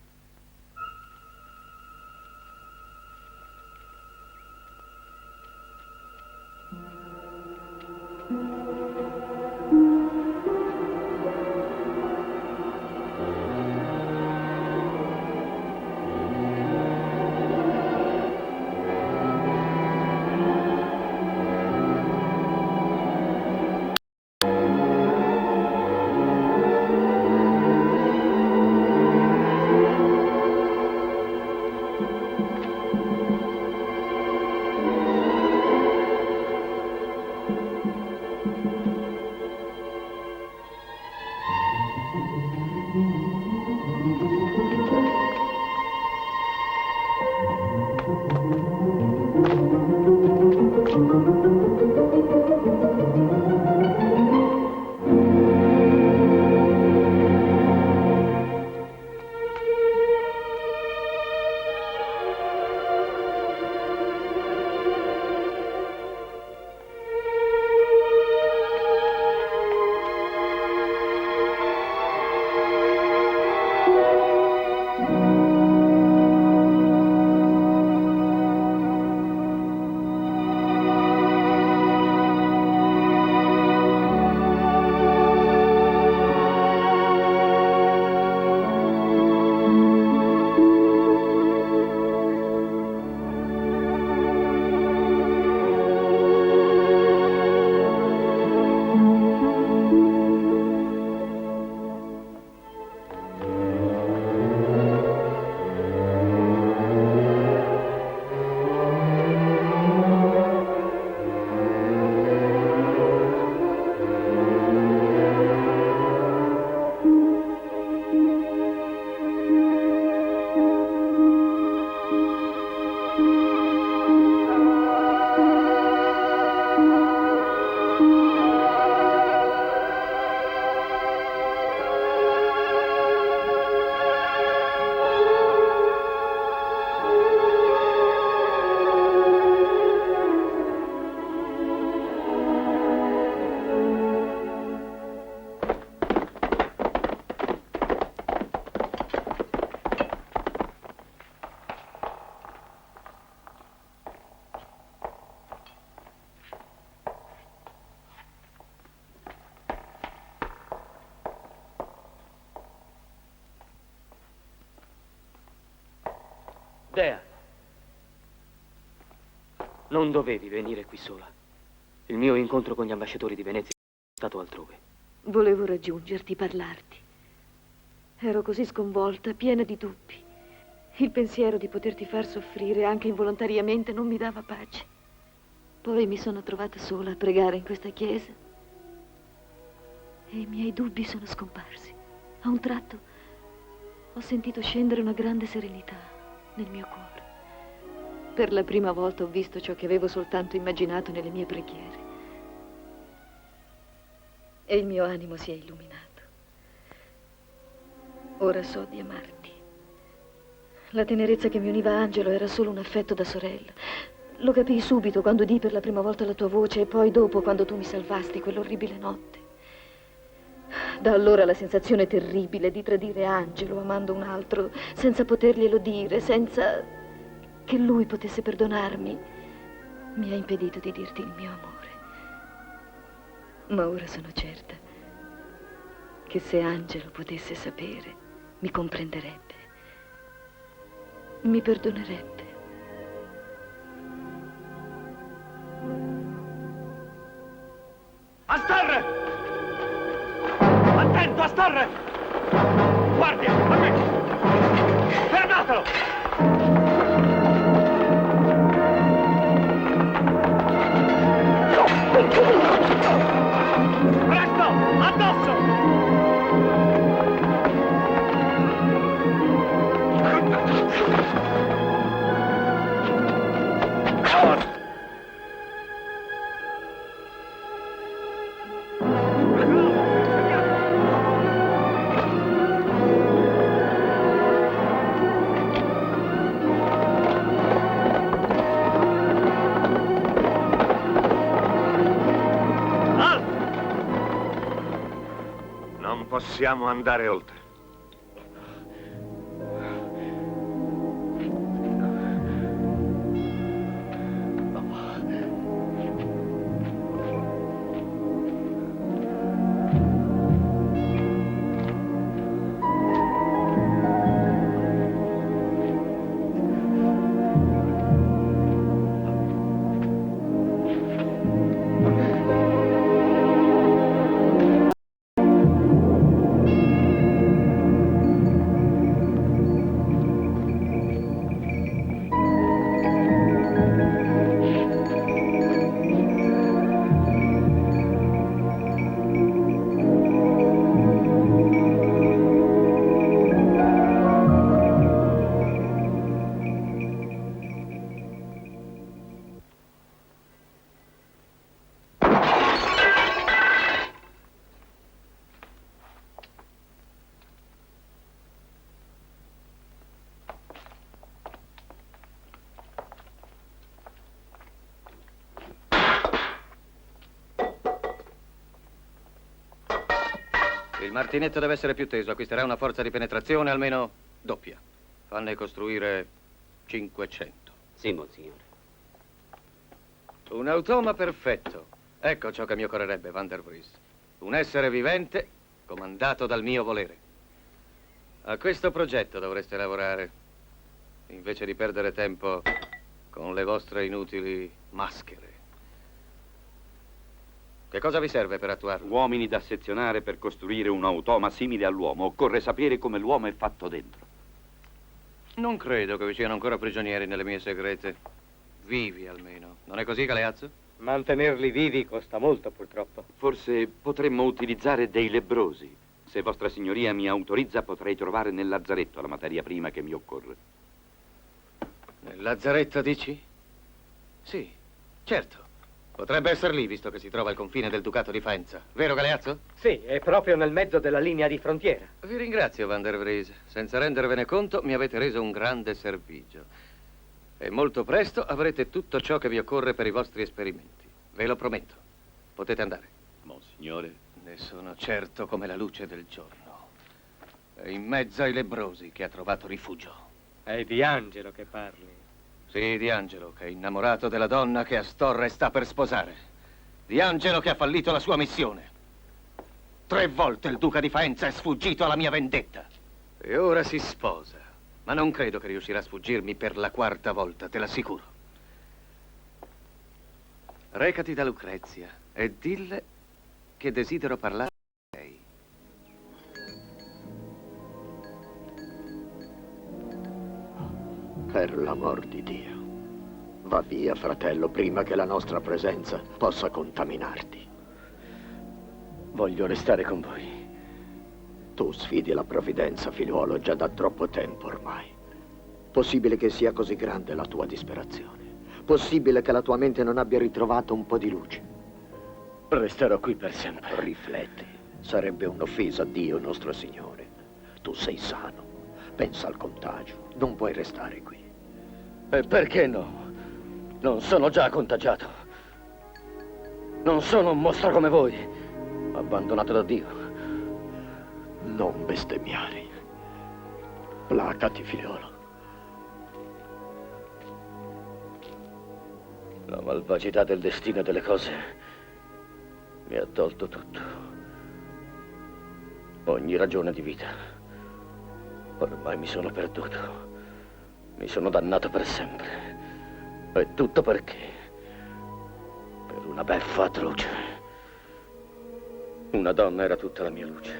Dea, non dovevi venire qui sola. Il mio incontro con gli ambasciatori di Venezia è stato altrove. Volevo raggiungerti, parlarti. Ero così sconvolta, piena di dubbi. Il pensiero di poterti far soffrire anche involontariamente non mi dava pace. Poi mi sono trovata sola a pregare in questa chiesa e i miei dubbi sono scomparsi. A un tratto ho sentito scendere una grande serenità nel mio cuore. Per la prima volta ho visto ciò che avevo soltanto immaginato nelle mie preghiere. E il mio animo si è illuminato. Ora so di amarti. La tenerezza che mi univa a Angelo era solo un affetto da sorella. Lo capii subito quando udii per la prima volta la tua voce e poi dopo quando tu mi salvasti quell'orribile notte. Da allora la sensazione terribile di tradire Angelo amando un altro, senza poterglielo dire, senza che lui potesse perdonarmi, mi ha impedito di dirti il mio amore. Ma ora sono certa che se Angelo potesse sapere, mi comprenderebbe, mi perdonerebbe. Astorre! Attento, Astorre! Guardia, a me! Fermatelo! Presto! Addosso! Non possiamo andare oltre. Il martinetto deve essere più teso, acquisterà una forza di penetrazione almeno doppia. Fanne costruire 500. Sì, monsignore. Un automa perfetto. Ecco ciò che mi occorrerebbe, Van der Vries. Un essere vivente comandato dal mio volere. A questo progetto dovreste lavorare, invece di perdere tempo con le vostre inutili maschere. Che cosa vi serve per attuarlo? Uomini da sezionare per costruire un automa simile all'uomo. Occorre sapere come l'uomo è fatto dentro. Non credo che vi siano ancora prigionieri nelle mie segrete. Vivi almeno. Non è così, Galeazzo? Mantenerli vivi costa molto, purtroppo. Forse potremmo utilizzare dei lebbrosi. Se vostra signoria mi autorizza, potrei trovare nel lazzaretto la materia prima che mi occorre. Nel lazzaretto, dici? Sì, certo. Potrebbe essere lì, visto che si trova al confine del Ducato di Faenza. Vero, Galeazzo? Sì, è proprio nel mezzo della linea di frontiera. Vi ringrazio, Van der Vries. Senza rendervene conto, mi avete reso un grande servigio. E molto presto avrete tutto ciò che vi occorre per i vostri esperimenti. Ve lo prometto. Potete andare. Monsignore. Ne sono certo come la luce del giorno. È in mezzo ai lebbrosi che ha trovato rifugio. È di Angelo che parli. Sì, di Angelo, che è innamorato della donna che Astorre sta per sposare. Di Angelo che ha fallito la sua missione. 3 volte il duca di Faenza è sfuggito alla mia vendetta. E ora si sposa. Ma non credo che riuscirà a sfuggirmi per la quarta volta, te l'assicuro. Recati da Lucrezia e dille che desidero parlare con lei. Per l'amor di Dio. Va via, fratello, prima che la nostra presenza possa contaminarti. Voglio restare con voi. Tu sfidi la provvidenza, figliuolo, già da troppo tempo ormai. Possibile che sia così grande la tua disperazione. Possibile che la tua mente non abbia ritrovato un po' di luce. Resterò qui per sempre. Rifletti. Sarebbe un'offesa a Dio, nostro Signore. Tu sei sano. Pensa al contagio. Non puoi restare qui. E perché no? Non sono già contagiato. Non sono un mostro come voi, abbandonato da Dio. Non bestemmiare. Placati, figliolo. La malvagità del destino e delle cose mi ha tolto tutto. Ogni ragione di vita. Ormai mi sono perduto. Mi sono dannato per sempre. E tutto perché? Per una beffa atroce. Una donna era tutta la mia luce.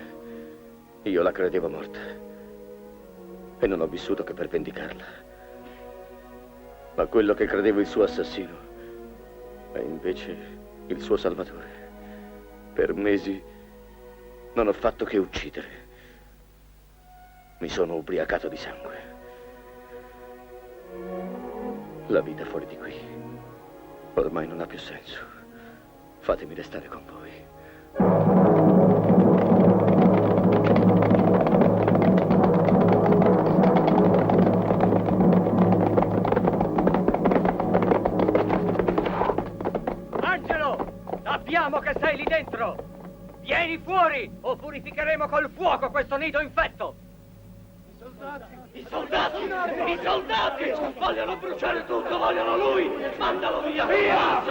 Io la credevo morta. E non ho vissuto che per vendicarla. Ma quello che credevo il suo assassino è invece il suo salvatore. Per mesi non ho fatto che uccidere. Mi sono ubriacato di sangue. La vita fuori di qui ormai non ha più senso. Fatemi restare con voi. Sappiamo che sei lì dentro! Vieni fuori o purificheremo col fuoco questo nido infetto! I soldati! I soldati! Vogliono bruciare tutto, vogliono lui! Mandalo via! Via!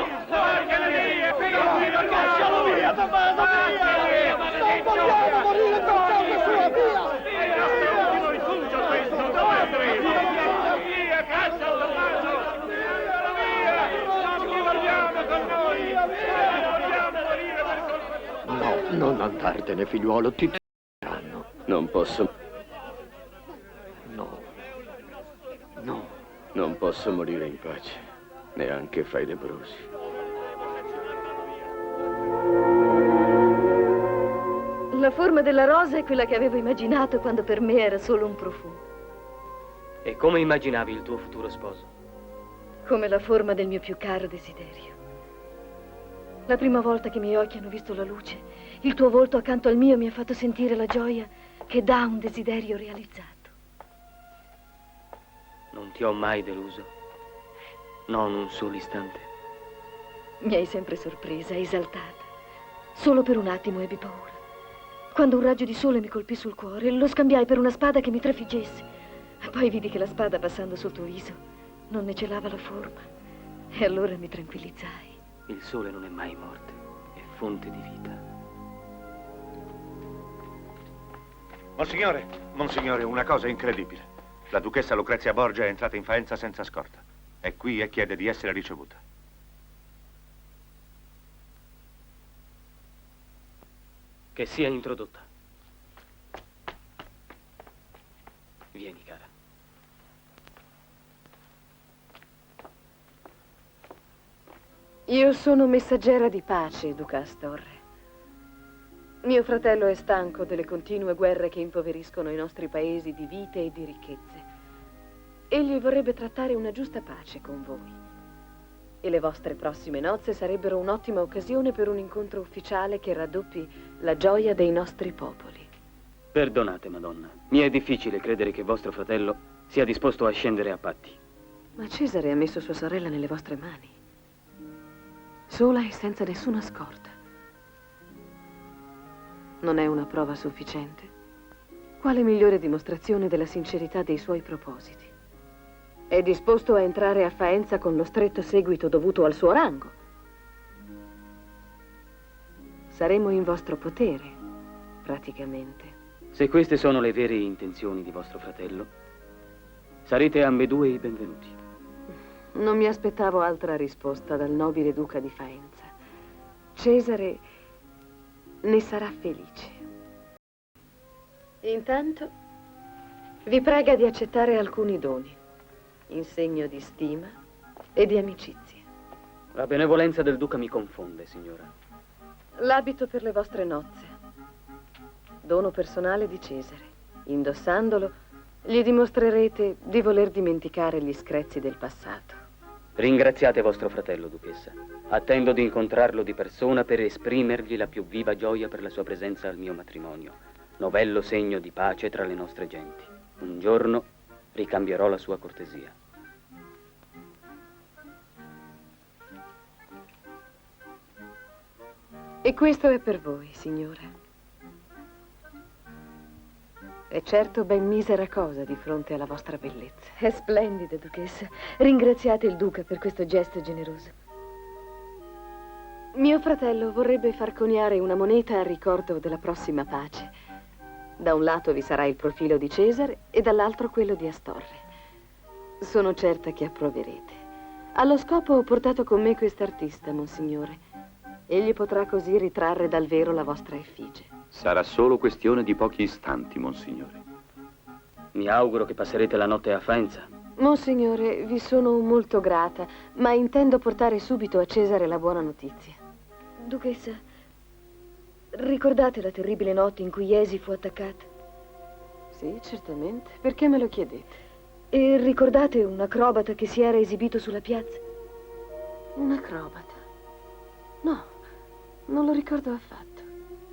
Lascialo via! Non vogliamo morire per causa sua! Via! Rifugio questo! Via! Caccia il salvaggio! Via! Non ci vogliamo con noi! No, non andartene, figliuolo, ti uccideranno. Non posso... No. No. Non posso morire in pace, neanche fra i lebbrosi. La forma della rosa è quella che avevo immaginato quando per me era solo un profumo. E come immaginavi il tuo futuro sposo? Come la forma del mio più caro desiderio. La prima volta che i miei occhi hanno visto la luce, il tuo volto accanto al mio mi ha fatto sentire la gioia che dà un desiderio realizzato. Non ti ho mai deluso? Non un solo istante? Mi hai sempre sorpresa, esaltata. Solo per un attimo ebbi paura. Quando un raggio di sole mi colpì sul cuore, lo scambiai per una spada che mi trafiggesse. Poi vidi che la spada, passando sul tuo viso, non ne celava la forma. E allora mi tranquillizzai. Il sole non è mai morte, è fonte di vita. Monsignore, una cosa incredibile. La duchessa Lucrezia Borgia è entrata in Faenza senza scorta. È qui e chiede di essere ricevuta. Che sia introdotta. Vieni, cara. Io sono messaggera di pace, Duca Astorre. Mio fratello è stanco delle continue guerre che impoveriscono i nostri paesi di vite e di ricchezze. Egli vorrebbe trattare una giusta pace con voi. E le vostre prossime nozze sarebbero un'ottima occasione per un incontro ufficiale che raddoppi la gioia dei nostri popoli. Perdonate, Madonna. Mi è difficile credere che vostro fratello sia disposto a scendere a patti. Ma Cesare ha messo sua sorella nelle vostre mani. Sola e senza nessuna scorta. Non è una prova sufficiente? Quale migliore dimostrazione della sincerità dei suoi propositi? È disposto a entrare a Faenza con lo stretto seguito dovuto al suo rango. Saremo in vostro potere, praticamente. Se queste sono le vere intenzioni di vostro fratello, Sarete ambedue i benvenuti. Non mi aspettavo altra risposta dal nobile duca di Faenza. Cesare ne sarà felice. Intanto vi prega di accettare alcuni doni, in segno di stima e di amicizia. La benevolenza del duca mi confonde, signora. L'abito per le vostre nozze, dono personale di Cesare. Indossandolo, gli dimostrerete di voler dimenticare gli screzi del passato. Ringraziate vostro fratello, duchessa. Attendo di incontrarlo di persona per esprimergli la più viva gioia per la sua presenza al mio matrimonio, novello segno di pace tra le nostre genti. Un giorno ricambierò la sua cortesia. E questo è per voi, signora. È certo ben misera cosa di fronte alla vostra bellezza. È splendida, duchessa. Ringraziate il duca per questo gesto generoso. Mio fratello vorrebbe far coniare una moneta a ricordo della prossima pace. Da un lato vi sarà il profilo di Cesare e dall'altro quello di Astorre. Sono certa che approverete. Allo scopo ho portato con me quest'artista, monsignore. Egli potrà così ritrarre dal vero la vostra effigie. Sarà solo questione di pochi istanti, monsignore. Mi auguro che passerete la notte a Faenza. Monsignore, vi sono molto grata, ma intendo portare subito a Cesare la buona notizia. Duchessa, ricordate la terribile notte in cui Iesi fu attaccata? Sì, certamente. Perché me lo chiedete? E ricordate un acrobata che si era esibito sulla piazza? Un acrobata? No, non lo ricordo affatto.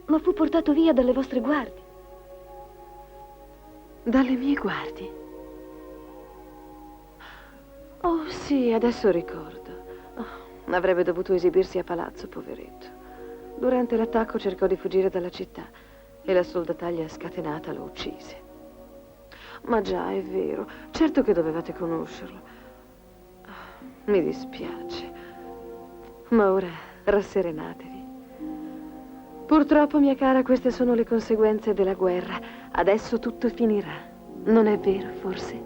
Ma fu portato via dalle vostre guardie. Dalle mie guardie? Oh, sì, adesso ricordo. Oh, avrebbe dovuto esibirsi a palazzo, poveretto. Durante l'attacco cercò di fuggire dalla città e la soldataglia scatenata lo uccise. Ma già, è vero. Certo che dovevate conoscerlo. Mi dispiace. Ma ora rasserenatevi. Purtroppo, mia cara, queste sono le conseguenze della guerra. Adesso tutto finirà. Non è vero, forse?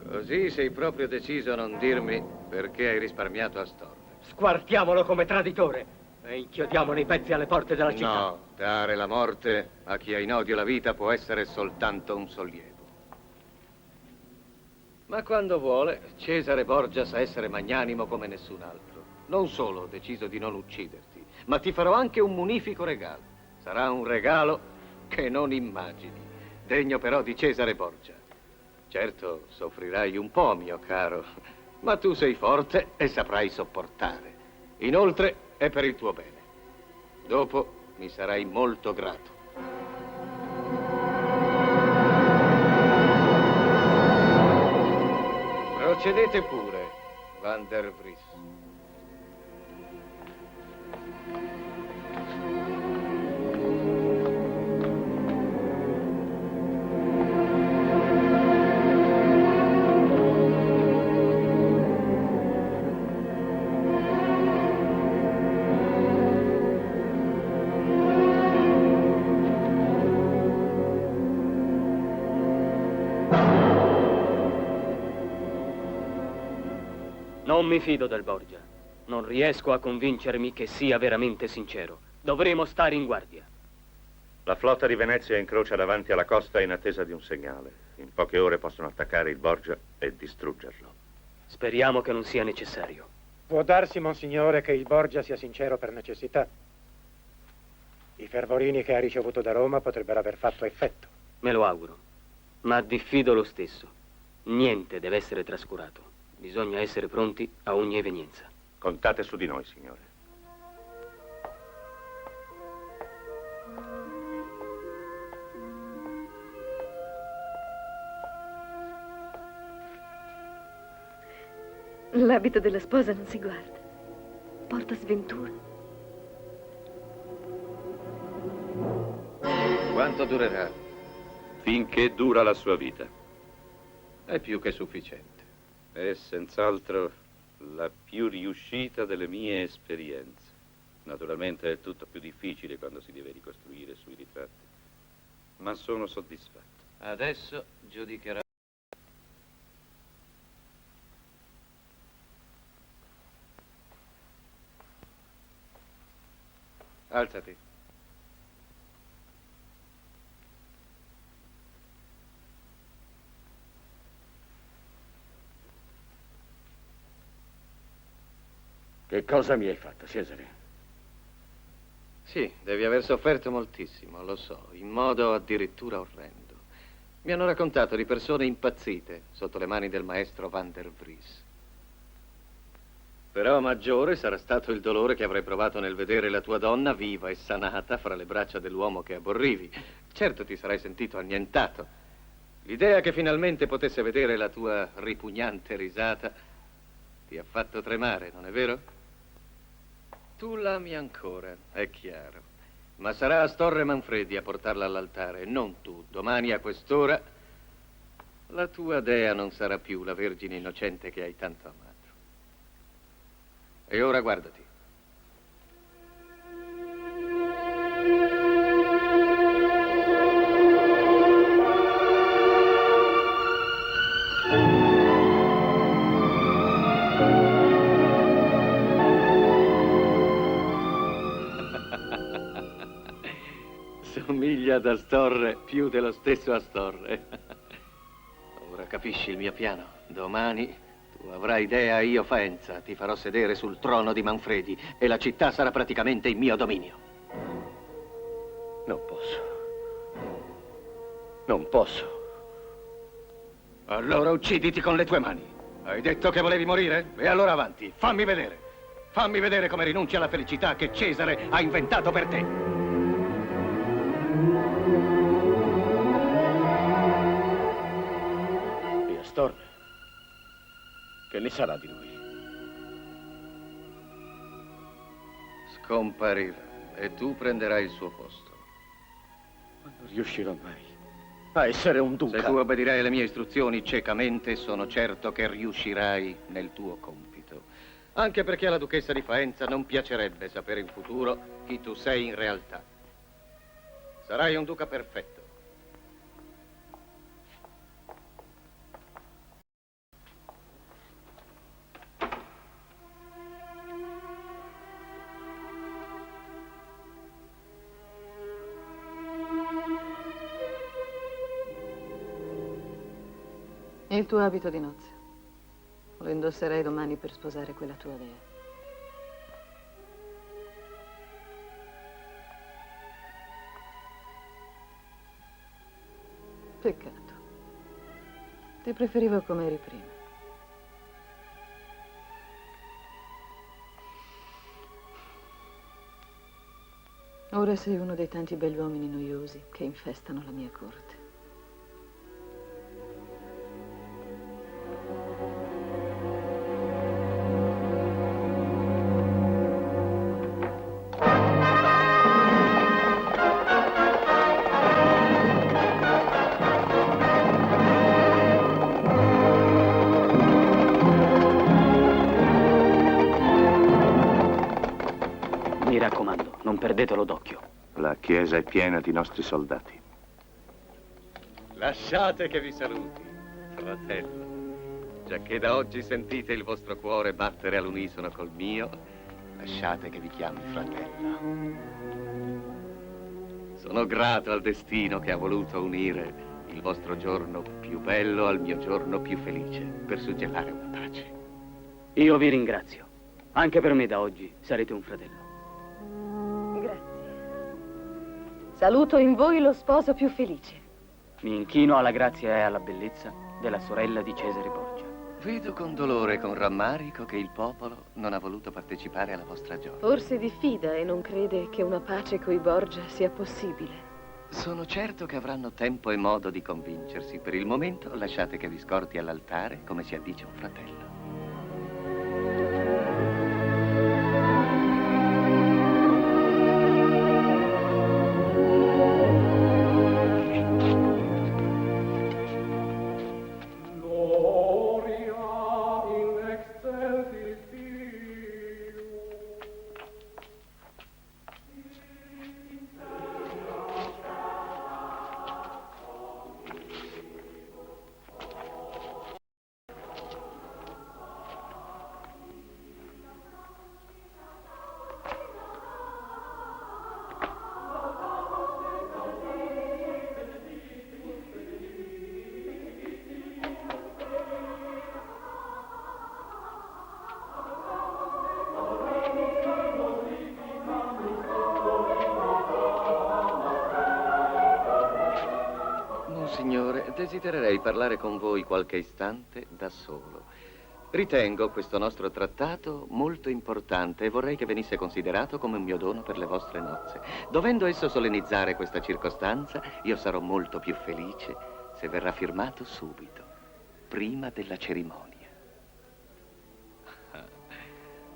Così sei proprio deciso a non dirmi perché hai risparmiato Astorre. Squartiamolo come traditore e inchiodiamolo i pezzi alle porte della città. No, dare la morte a chi ha in odio la vita può essere soltanto un sollievo. Ma quando vuole, Cesare Borgia sa essere magnanimo come nessun altro. Non solo ho deciso di non ucciderti, ma ti farò anche un munifico regalo. Sarà un regalo che non immagini, degno però di Cesare Borgia. Certo, soffrirai un po', mio caro, ma tu sei forte e saprai sopportare. Inoltre, è per il tuo bene. Dopo mi sarai molto grato. Procedete pure, Van der Vries. Non mi fido del Borgia. Non riesco a convincermi che sia veramente sincero. Dovremo stare in guardia. La flotta di Venezia incrocia davanti alla costa in attesa di un segnale. In poche ore possono attaccare il Borgia e distruggerlo. Speriamo che non sia necessario. Può darsi, monsignore, che il Borgia sia sincero per necessità. I fervorini che ha ricevuto da Roma potrebbero aver fatto effetto. Me lo auguro. Ma diffido lo stesso. Niente deve essere trascurato. Bisogna essere pronti a ogni evenienza. Contate su di noi, signore. L'abito della sposa non si guarda. Porta sventura. Quanto durerà? Finché dura la sua vita. È più che sufficiente. E senz'altro La più riuscita delle mie esperienze. Naturalmente è tutto più difficile quando si deve ricostruire sui ritratti. Ma sono soddisfatto. Adesso giudicherà. Alzati. Che cosa mi hai fatto, Cesare? Sì, devi aver sofferto moltissimo, lo so, in modo addirittura orrendo. Mi hanno raccontato di persone impazzite sotto le mani del maestro Van der Vries. Però maggiore sarà stato il dolore che avrai provato nel vedere la tua donna viva e sanata fra le braccia dell'uomo che aborrivi. Certo ti sarai sentito annientato. L'idea che finalmente potesse vedere la tua ripugnante risata ti ha fatto tremare, non è vero? Tu l'ami ancora, è chiaro. Ma sarà Astorre Manfredi a portarla all'altare, non tu. Domani a quest'ora la tua dea non sarà più la Vergine innocente che hai tanto amato. E ora guardati. Somiglia ad Astorre più dello stesso Astorre. Ora capisci il mio piano. Domani tu avrai dea e io Faenza. Ti farò sedere sul trono di Manfredi e la città sarà praticamente in mio dominio. Non posso. Non posso. Allora ucciditi con le tue mani. Hai detto che volevi morire? E allora avanti, fammi vedere. Fammi vedere come rinunci alla felicità che Cesare ha inventato per te. E Astorre? Che ne sarà di lui? Scomparirà e tu prenderai il suo posto. Ma non riuscirò mai a essere un duca. Se tu obbedirai alle mie istruzioni ciecamente, sono certo che riuscirai nel tuo compito. Anche perché alla duchessa di Faenza non piacerebbe sapere in futuro chi tu sei in realtà. Sarai un duca perfetto. Il tuo abito di nozze. Lo indosserei domani per sposare quella tua dea. Peccato. Ti preferivo come eri prima. Ora sei uno dei tanti begli uomini noiosi che infestano la mia corte. Mi raccomando, non perdetelo d'occhio. La chiesa è piena di nostri soldati. Lasciate che vi saluti, fratello. Giacché da oggi sentite il vostro cuore battere all'unisono col mio, lasciate che vi chiami fratello. Sono grato al destino che ha voluto unire il vostro giorno più bello al mio giorno più felice, per suggellare una pace. Io vi ringrazio. Anche per me da oggi sarete un fratello. Grazie. Saluto in voi lo sposo più felice. Mi inchino alla grazia e alla bellezza della sorella di Cesare Borgia. Vedo con dolore e con rammarico che il popolo non ha voluto partecipare alla vostra gioia. Forse diffida e non crede che una pace coi Borgia sia possibile. Sono certo che avranno tempo e modo di convincersi. Per il momento lasciate che vi scorti all'altare come si addice un fratello. Gloria in excelsis desidererei parlare con voi qualche istante da solo. Ritengo questo nostro trattato molto importante e vorrei che venisse considerato come un mio dono per le vostre nozze. Dovendo esso solennizzare questa circostanza, io sarò molto più felice se verrà firmato subito, prima della cerimonia.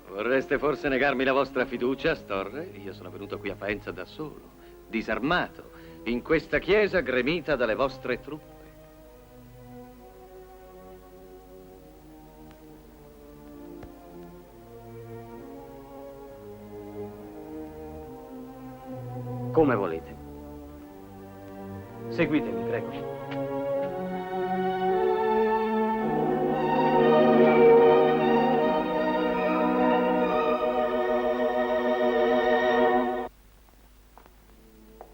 Vorreste forse negarmi la vostra fiducia, Storre? Io sono venuto qui a Faenza da solo, disarmato, in questa chiesa gremita dalle vostre truppe. Come volete. Seguitemi, prego.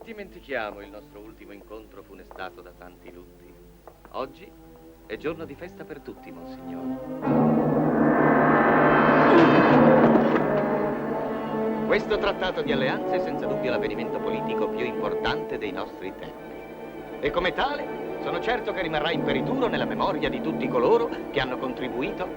Dimentichiamo il nostro ultimo incontro funestato da tanti lutti. Oggi è giorno di festa per tutti, Monsignore. Questo trattato di alleanze è senza dubbio l'avvenimento politico più importante dei nostri tempi. E come tale, sono certo che rimarrà imperituro nella memoria di tutti coloro che hanno contribuito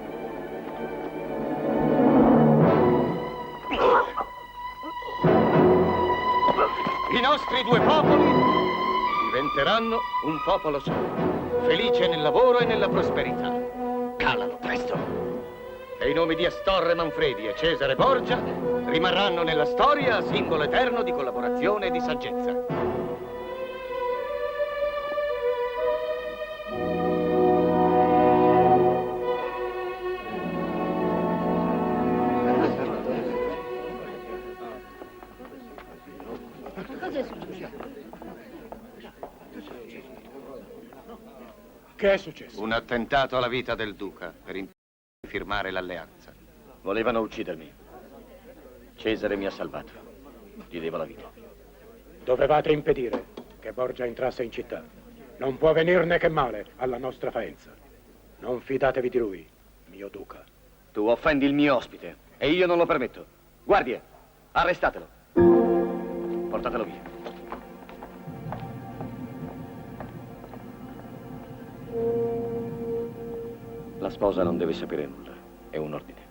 i nostri due popoli diventeranno un popolo solo, felice nel lavoro e nella prosperità. Calalo presto! E i nomi di Astorre Manfredi e Cesare Borgia rimarranno nella storia simbolo eterno di collaborazione e di saggezza. Cosa è successo? Che è successo? Un attentato alla vita del duca per impedire di firmare l'alleanza. Volevano uccidermi. Cesare mi ha salvato. Gli devo la vita. Dovevate impedire che Borgia entrasse in città. Non può venirne che male alla nostra Faenza. Non fidatevi di lui, mio duca. Tu offendi il mio ospite e io non lo permetto. Guardie, arrestatelo. Portatelo via. La sposa non deve sapere nulla. È un ordine.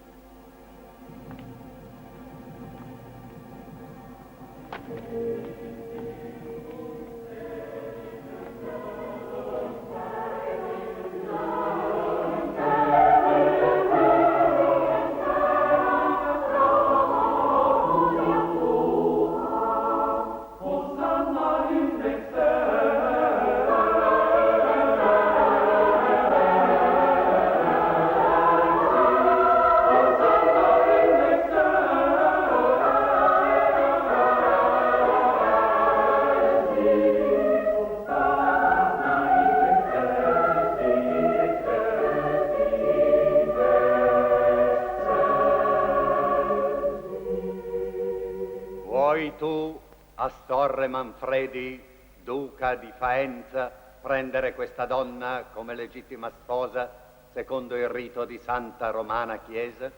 Vuoi tu, Astorre Manfredi, duca di Faenza, prendere questa donna come legittima sposa secondo il rito di Santa Romana Chiesa?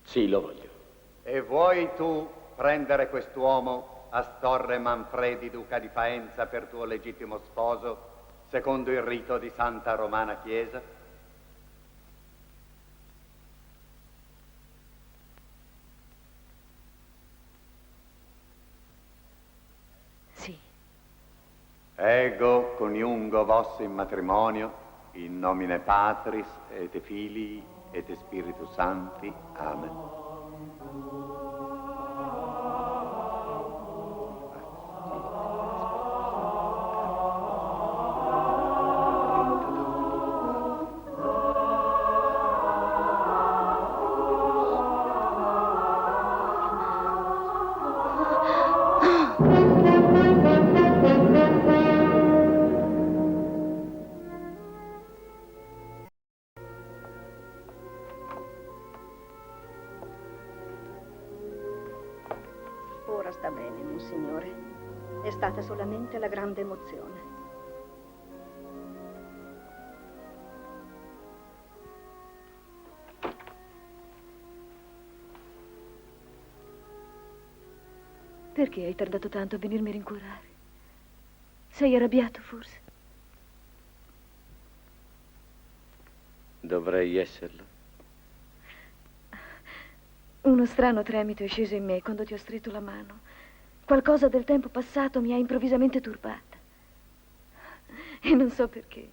Sì, lo voglio. E vuoi tu prendere quest'uomo, Astorre Manfredi, duca di Faenza, per tuo legittimo sposo secondo il rito di Santa Romana Chiesa? Ego coniungo vos in matrimonio, in nomine Patris et Filii et Spiritus Sancti. Amen. Ora sta bene, Monsignore. È stata solamente la grande emozione. Perché hai tardato tanto a venirmi a rincuorare? Sei arrabbiato, forse? Dovrei esserlo. Uno strano tremito è sceso in me quando ti ho stretto la mano. Qualcosa del tempo passato mi ha improvvisamente turbata. E non so perché.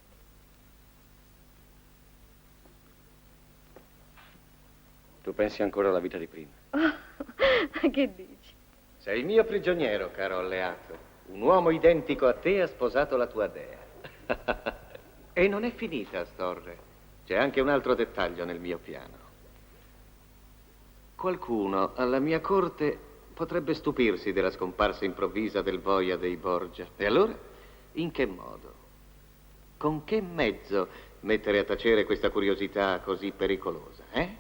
Tu pensi ancora alla vita di prima? Oh, che dici? Sei mio prigioniero, caro alleato. Un uomo identico a te ha sposato la tua dea. E non è finita, Astorre. C'è anche un altro dettaglio nel mio piano. Qualcuno alla mia corte potrebbe stupirsi della scomparsa improvvisa del boia dei Borgia. E allora, in che modo? Con che mezzo mettere a tacere questa curiosità così pericolosa, eh?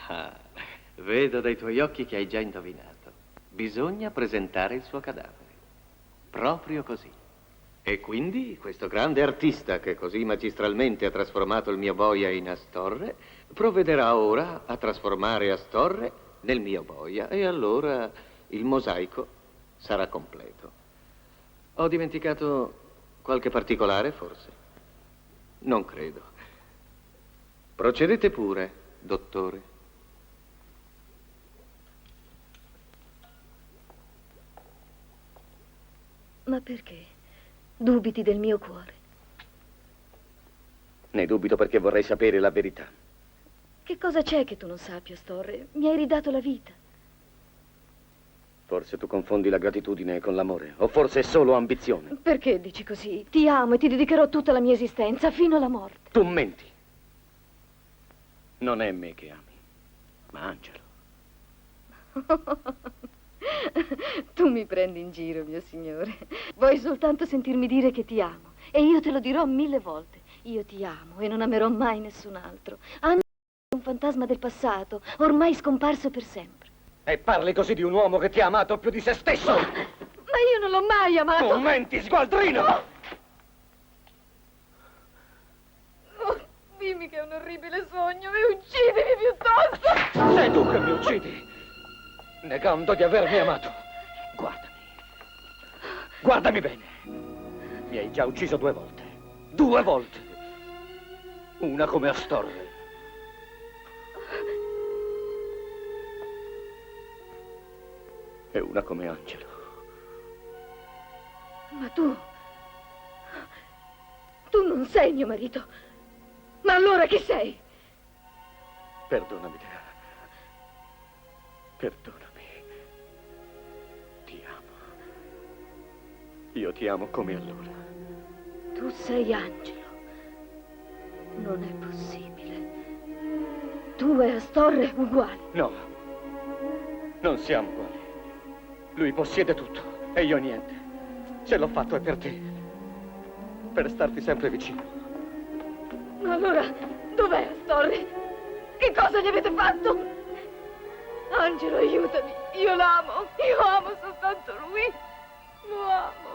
Ah, vedo dai tuoi occhi che hai già indovinato. Bisogna presentare il suo cadavere. Proprio così. E quindi questo grande artista che così magistralmente ha trasformato il mio boia in Astorre provvederà ora a trasformare Astorre nel mio boia e allora il mosaico sarà completo. Ho dimenticato qualche particolare, forse? Non credo. Procedete pure, dottore. Ma perché? Dubiti del mio cuore? Ne dubito perché vorrei sapere la verità. Che cosa c'è che tu non sappia, Astorre? Mi hai ridato la vita. Forse tu confondi la gratitudine con l'amore, o forse è solo ambizione. Perché dici così? Ti amo e ti dedicherò tutta la mia esistenza, fino alla morte. Tu menti. Non è me che ami, ma Angelo. Tu mi prendi in giro, mio signore. Vuoi soltanto sentirmi dire che ti amo. E io te lo dirò 1000 volte. Io ti amo e non amerò mai nessun altro. Angelo è un fantasma del passato, ormai scomparso per sempre. E parli così di un uomo che ti ha amato più di se stesso? Ma io non l'ho mai amato. Tu menti, sgualdrino! Oh, dimmi che è un orribile sogno e uccidimi piuttosto. Sei tu che mi uccidi, negando di avermi amato. Guardami. Guardami bene. Mi hai già ucciso 2 volte. 2 volte. Una come Astorre. E una come Angelo. Ma tu non sei mio marito. Ma allora chi sei? Perdonami, Dea. Perdonami. Ti amo. Io ti amo come allora. Tu sei Angelo. Non è possibile. Tu e Astorre uguali. No. Non siamo uguali. Lui possiede tutto e io niente. Se l'ho fatto è per te. Per starti sempre vicino. Allora, dov'è Astorre? Che cosa gli avete fatto? Angelo, aiutami. Io l'amo. Io amo soltanto lui. Lo amo.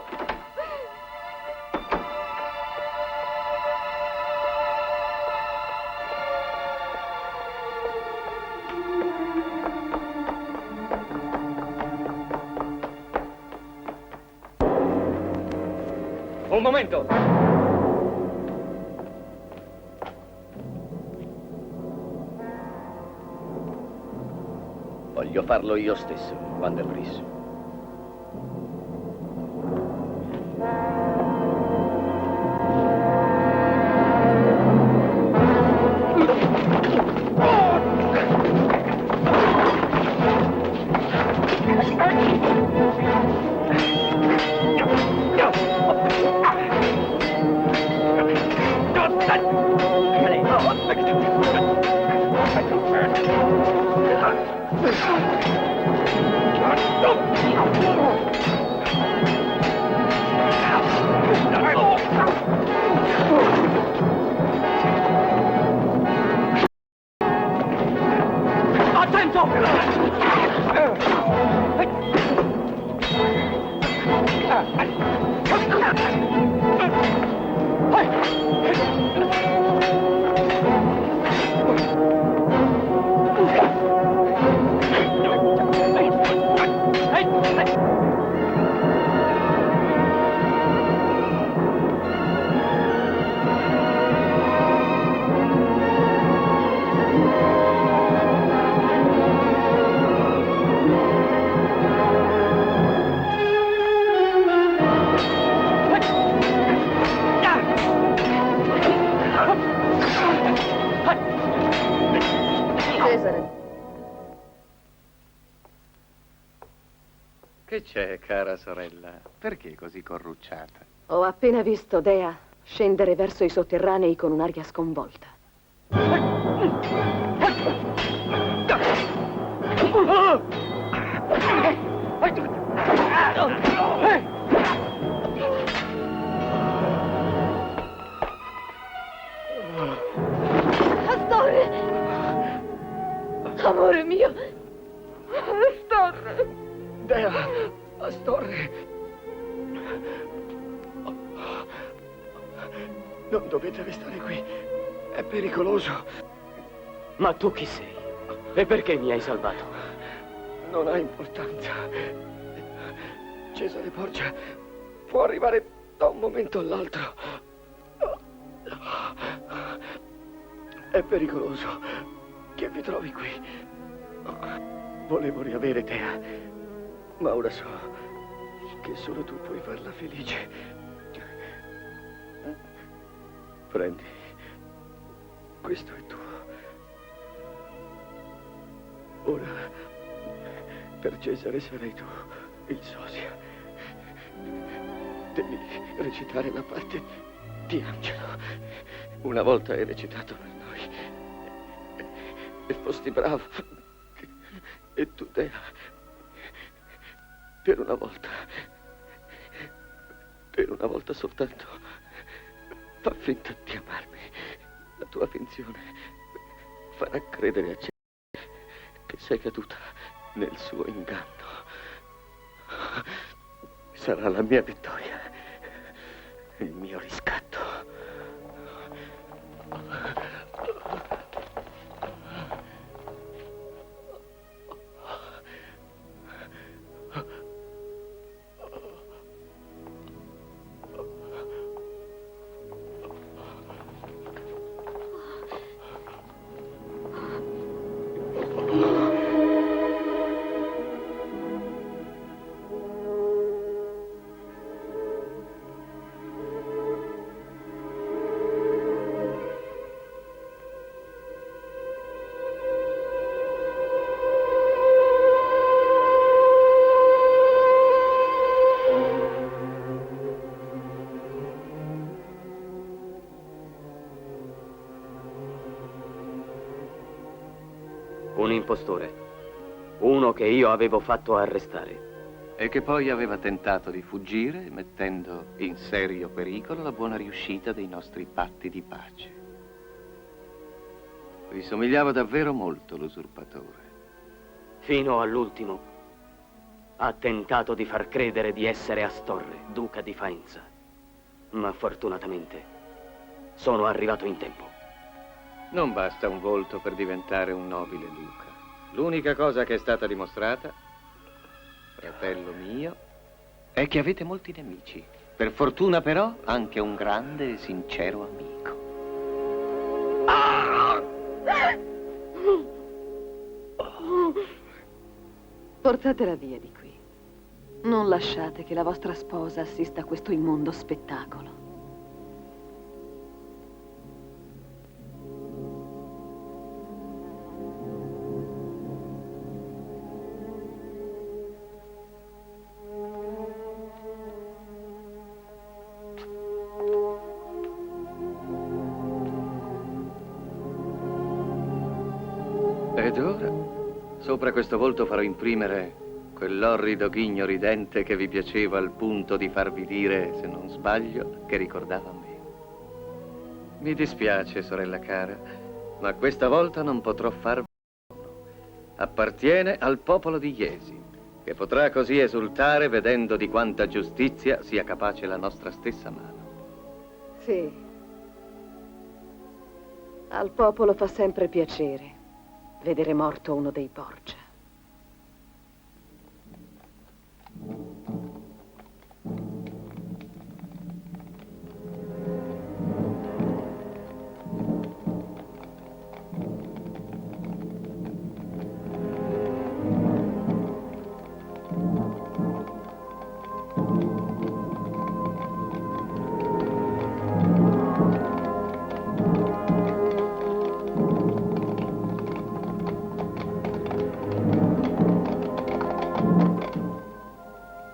Un momento! Voglio farlo io stesso, quando è preso. Cesare. Che c'è, cara sorella? Perché così corrucciata? Ho appena visto Dea scendere verso i sotterranei con un'aria sconvolta. Astore! Amore mio! Astore! Dea, Astorre! Non dovete restare qui. È pericoloso. Ma tu chi sei? E perché mi hai salvato? Non ha importanza. Cesare Borgia può arrivare da un momento all'altro. È pericoloso che vi trovi qui. Volevo riavere Dea, ma ora so che solo tu puoi farla felice. Prendi. Questo è tuo. Ora, per Cesare sarai tu il sosia. Devi recitare la parte di Angelo. Una volta hai recitato per noi. E fosti bravo. E tu, Dea, per una volta soltanto, fa finta di amarmi. La tua finzione farà credere a Cesare che sei caduta nel suo inganno. Sarà la mia vittoria, il mio riscatto. Un impostore. Uno che io avevo fatto arrestare. E che poi aveva tentato di fuggire, mettendo in serio pericolo la buona riuscita dei nostri patti di pace. Vi somigliava davvero molto l'usurpatore. Fino all'ultimo ha tentato di far credere di essere Astorre, duca di Faenza. Ma fortunatamente sono arrivato in tempo. Non basta un volto per diventare un nobile duca. L'unica cosa che è stata dimostrata, fratello mio, è che avete molti nemici. Per fortuna però anche un grande e sincero amico. Portatela via di qui. Non lasciate che la vostra sposa assista a questo immondo spettacolo. Ed ora, sopra questo volto farò imprimere quell'orrido ghigno ridente che vi piaceva al punto di farvi dire, se non sbaglio, che ricordava me. Mi dispiace, sorella cara, ma questa volta non potrò farvi buono. Appartiene al popolo di Iesi, che potrà così esultare vedendo di quanta giustizia sia capace la nostra stessa mano. Sì. Al popolo fa sempre piacere vedere morto uno dei Borgia.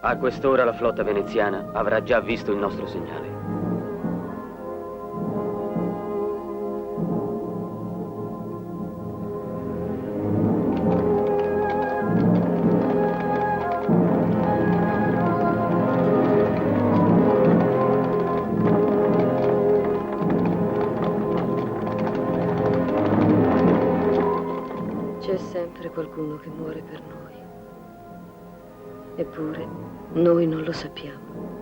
A quest'ora la flotta veneziana avrà già visto il nostro segnale. C'è sempre qualcuno che muore per noi. Eppure, noi non lo sappiamo.